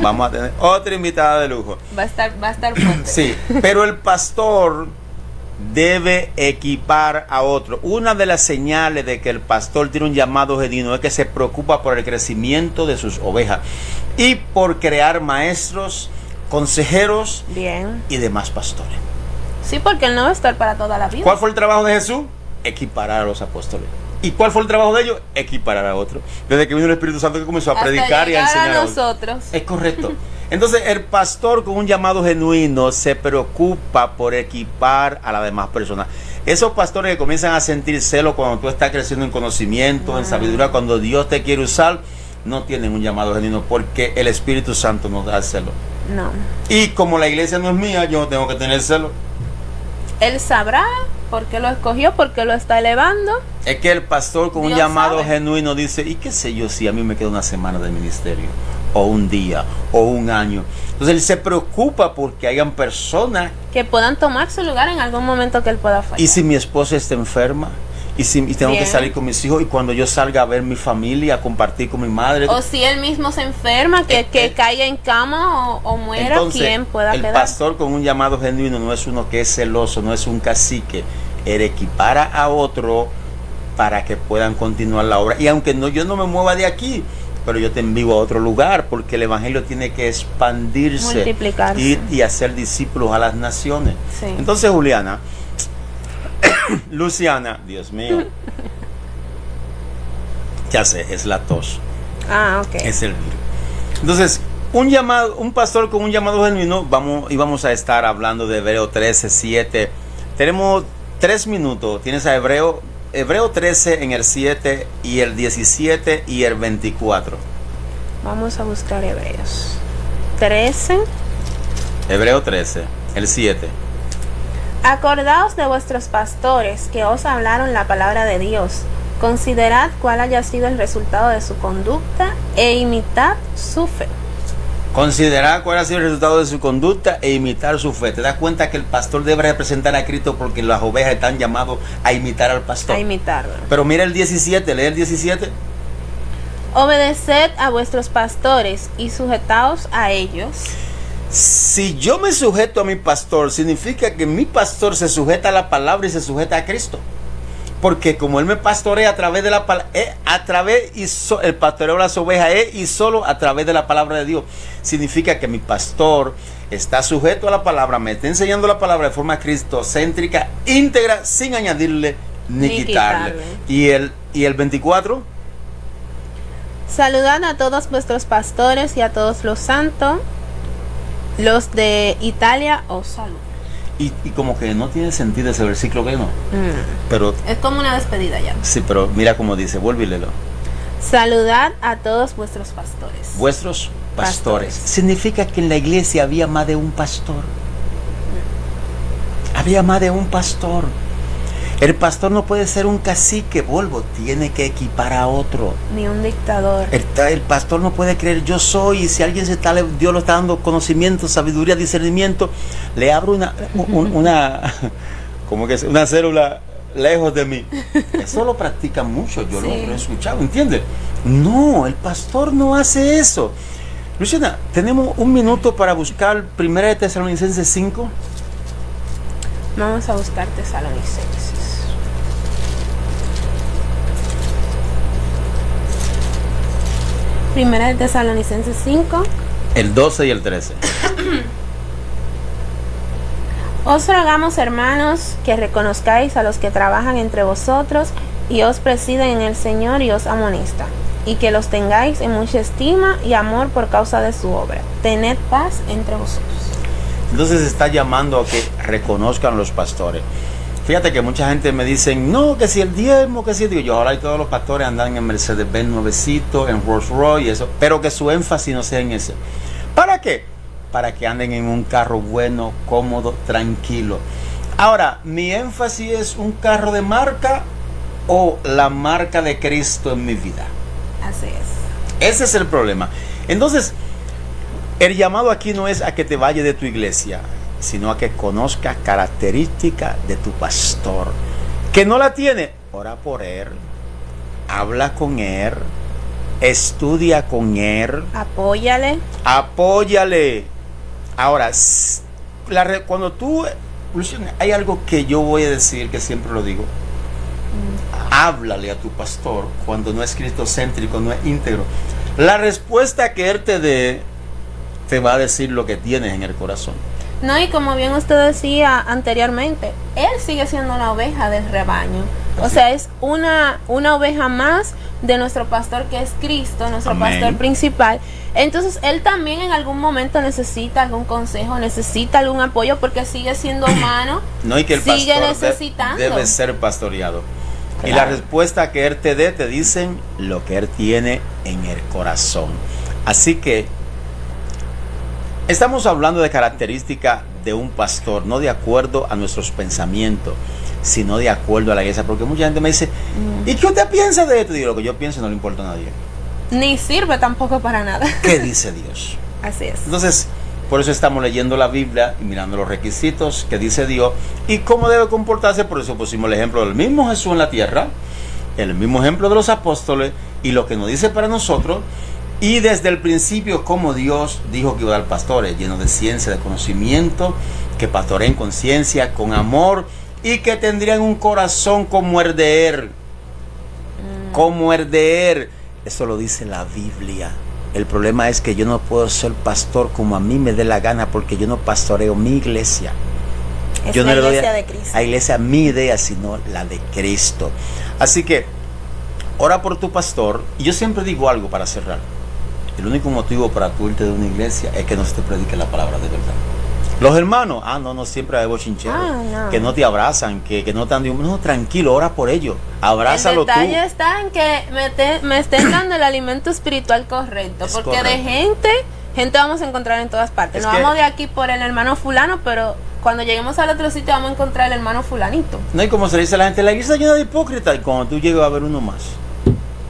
Vamos a tener otra invitada de lujo. Va a estar fuerte. Sí, pero el pastor debe equipar a otro. Una de las señales de que el pastor tiene un llamado genuino es que se preocupa por el crecimiento de sus ovejas y por crear maestros, consejeros y demás pastores. Sí, porque él no va a estar para toda la vida. ¿Cuál fue el trabajo de Jesús? Equiparar a los apóstoles. ¿Y cuál fue el trabajo de ellos? Equiparar a otros. Desde que vino el Espíritu Santo, que comenzó a predicar y a enseñar a nosotros. Es correcto. Entonces el pastor con un llamado genuino se preocupa por equipar a las demás personas. Esos pastores que comienzan a sentir celo cuando tú estás creciendo en conocimiento, en sabiduría, cuando Dios te quiere usar, no tienen un llamado genuino porque el Espíritu Santo nos da celo. No. Y como la iglesia no es mía, yo no tengo que tener celo. Él sabrá por qué lo escogió, por qué lo está elevando. Es que el pastor con Dios un llamado sabe. genuino dice, ¿y qué sé yo si a mí me queda una semana de ministerio? O un día, o un año. Entonces él se preocupa porque hayan personas que puedan tomar su lugar en algún momento que él pueda fallar. ¿Y si mi esposa está enferma? ¿Y tengo que salir con mis hijos? Y cuando yo salga a ver mi familia, a compartir con mi madre. O si él mismo se enferma, que caiga en cama o muera, entonces, ¿quién pueda quedar? El pastor con un llamado genuino no es uno que es celoso, no es un cacique. Él equipara a otro para que puedan continuar la obra. Y aunque yo no me mueva de aquí, pero yo te envío a otro lugar, porque el evangelio tiene que expandirse, multiplicarse y hacer discípulos a las naciones. Sí. Entonces, Juliana, Luciana, Dios mío, ya sé, es la tos. Ok. Es el virus. Entonces, un pastor con un llamado genuino, vamos a estar hablando de Hebreo 13, 7. Tenemos 3 minutos. Tienes a Hebreo 13 en el 7 y el 17 y el 24. Vamos a buscar Hebreos 13. Hebreo 13, el 7. Acordaos de vuestros pastores que os hablaron la palabra de Dios. Considerad cuál haya sido el resultado de su conducta e imitad su fe. Considerar cuál ha sido el resultado de su conducta e imitar su fe. ¿Te das cuenta que el pastor debe representar a Cristo porque las ovejas están llamadas a imitar al pastor? A imitarlo. Pero mira el 17, lee el 17. Obedeced a vuestros pastores y sujetaos a ellos. Si yo me sujeto a mi pastor, significa que mi pastor se sujeta a la palabra y se sujeta a Cristo. Porque como él me pastorea a través de la palabra, el pastoreo de las ovejas es y solo a través de la palabra de Dios. Significa que mi pastor está sujeto a la palabra, me está enseñando la palabra de forma cristocéntrica, íntegra, sin añadirle ni quitarle. ¿Y el 24? Saludad a todos vuestros pastores y a todos los santos. Los de Italia os saludan. Y como que no tiene sentido ese versículo, que no. Pero es como una despedida ya. Sí, pero mira cómo dice, vuelve y léelo. Saludad a todos vuestros pastores. Vuestros pastores. Significa que en la iglesia había más de un pastor. Había más de un pastor. El pastor no puede ser un cacique, tiene que equipar a otro. Ni un dictador. El pastor no puede creer yo soy, y si alguien Dios lo está dando conocimiento, sabiduría, discernimiento, le abro una célula lejos de mí. Eso lo practican mucho, yo lo he escuchado, ¿entiendes? No, el pastor no hace eso. Luciana, tenemos un minuto para buscar 1 de Tesalonicenses 5. Vamos a buscar Tesalonicenses. Primera de Tesalonicenses 5. El 12 y el 13. Os rogamos, hermanos, que reconozcáis a los que trabajan entre vosotros y os presiden en el Señor y os amonestan, y que los tengáis en mucha estima y amor por causa de su obra. Tened paz entre vosotros. Entonces está llamando a que reconozcan a los pastores. Fíjate que mucha gente me dice, no, que si el diezmo, que si... Digo yo, ahora todos los pastores andan en Mercedes-Benz nuevecito, en Rolls Royce y eso, pero que su énfasis no sea en eso. ¿Para qué? Para que anden en un carro bueno, cómodo, tranquilo. Ahora, ¿mi énfasis es un carro de marca o la marca de Cristo en mi vida? Así es. Ese es el problema. Entonces, el llamado aquí no es a que te vayas de tu iglesia, sino a que conozcas características de tu pastor. Que no la tiene, ora por él, habla con él, estudia con él, Apóyale. apóyale. Ahora, cuando tú, hay algo que yo voy a decir, que siempre lo digo, háblale a tu pastor cuando no es cristocéntrico, no es íntegro. La respuesta que él te dé te va a decir lo que tienes en el corazón. No, y como bien usted decía anteriormente, él sigue siendo una oveja del rebaño. O sea, es una oveja más de nuestro pastor, que es Cristo, nuestro Amén. pastor principal. Entonces, él también en algún momento necesita algún consejo, necesita algún apoyo, porque sigue siendo humano. No, y que el sigue pastor necesitando. debe ser pastoreado. Claro. Y la respuesta que él te dé, te dicen lo que él tiene en el corazón. Así que estamos hablando de características de un pastor, no de acuerdo a nuestros pensamientos, sino de acuerdo a la iglesia. Porque mucha gente me dice, ¿y qué usted piensa de esto? Y digo, lo que yo pienso no le importa a nadie. Ni sirve tampoco para nada. ¿Qué dice Dios? Así es. Entonces, por eso estamos leyendo la Biblia y mirando los requisitos que dice Dios y cómo debe comportarse. Por eso pusimos el ejemplo del mismo Jesús en la tierra, el mismo ejemplo de los apóstoles y lo que nos dice para nosotros. Y desde el principio, como Dios dijo que iba a dar pastores llenos de ciencia, de conocimiento, que pastoreen con ciencia, con amor, y que tendrían un corazón como el de Él. Como el de Él. Eso lo dice la Biblia. El problema es que yo no puedo ser pastor como a mí me dé la gana, porque yo no pastoreo mi iglesia. Es Yo la no le doy iglesia de Cristo. a iglesia mi idea, sino la de Cristo. Así que ora por tu pastor. Y yo siempre digo algo para cerrar. El único motivo para tú irte de una iglesia es que no se te predique la palabra de verdad. Los hermanos, no siempre hay bochincheros, no. que no te abrazan, que no te dan, no, tranquilo, ora por ellos, abrázalo El detalle tú. está en que me estén dando el alimento espiritual correcto, Es porque correcto. de gente vamos a encontrar en todas partes. Es No que- vamos de aquí por el hermano fulano, pero cuando lleguemos al otro sitio vamos a encontrar el hermano fulanito. No hay como se dice a la gente, la iglesia está llena de hipócritas, y cuando tú llegas a ver uno más.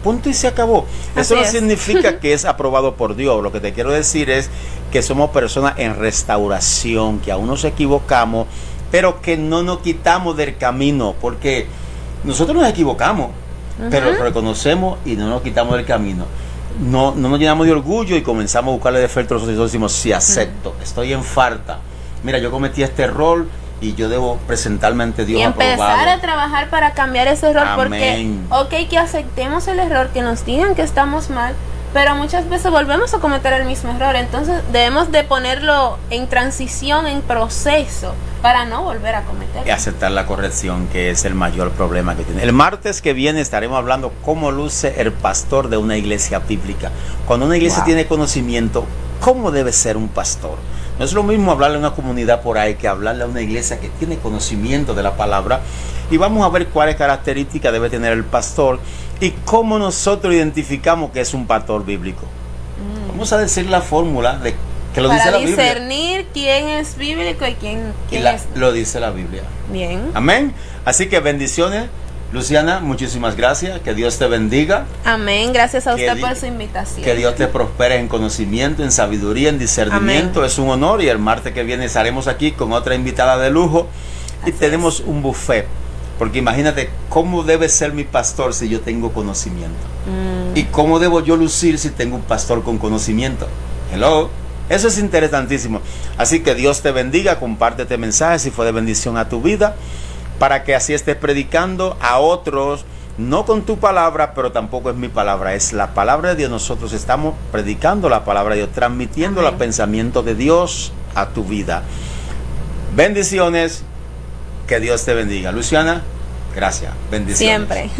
Punto y se acabó. Eso Así no es. significa que es aprobado por Dios. Lo que te quiero decir es que somos personas en restauración, que aún nos equivocamos, pero que no nos quitamos del camino, porque nosotros nos equivocamos, pero lo reconocemos y no nos quitamos del camino. No nos llenamos de orgullo y comenzamos a buscarle defectos a los otros y decimos, sí, acepto, estoy en falta. Mira, yo cometí este error y yo debo presentarme ante Dios Y empezar aprobado. a trabajar para cambiar ese error. Amén. Porque, ok, que aceptemos el error, que nos digan que estamos mal, pero muchas veces volvemos a cometer el mismo error. Entonces debemos de ponerlo en transición, en proceso, para no volver a Y cometerlo. aceptar la corrección, que es el mayor problema que tiene. El martes que viene estaremos hablando cómo luce el pastor de una iglesia bíblica. Cuando una iglesia tiene conocimiento, ¿cómo debe ser un pastor? No es lo mismo hablarle a una comunidad por ahí que hablarle a una iglesia que tiene conocimiento de la palabra. Y vamos a ver cuáles características debe tener el pastor y cómo nosotros identificamos que es un pastor bíblico. Vamos a decir la fórmula de que lo dice Para la Biblia. discernir quién es bíblico y quién es. Lo dice la Biblia. Bien. Amén. Así que bendiciones. Luciana, muchísimas gracias. Que Dios te bendiga. Amén. Gracias a Que usted di- por su invitación. Que Dios te prospere en conocimiento, en sabiduría, en discernimiento. Amén. Es un honor. Y el martes que viene estaremos aquí con otra invitada de lujo. Y Así tenemos un buffet. Porque imagínate cómo debe ser mi pastor si yo tengo conocimiento. Y cómo debo yo lucir si tengo un pastor con conocimiento. Hello. Eso es interesantísimo. Así que Dios te bendiga. Compártete mensajes si fue de bendición a tu vida, para que así estés predicando a otros, no con tu palabra, pero tampoco es mi palabra, es la palabra de Dios. Nosotros estamos predicando la palabra de Dios, transmitiendo Amén. los pensamientos de Dios a tu vida. Bendiciones, que Dios te bendiga. Luciana, gracias, bendiciones. Siempre.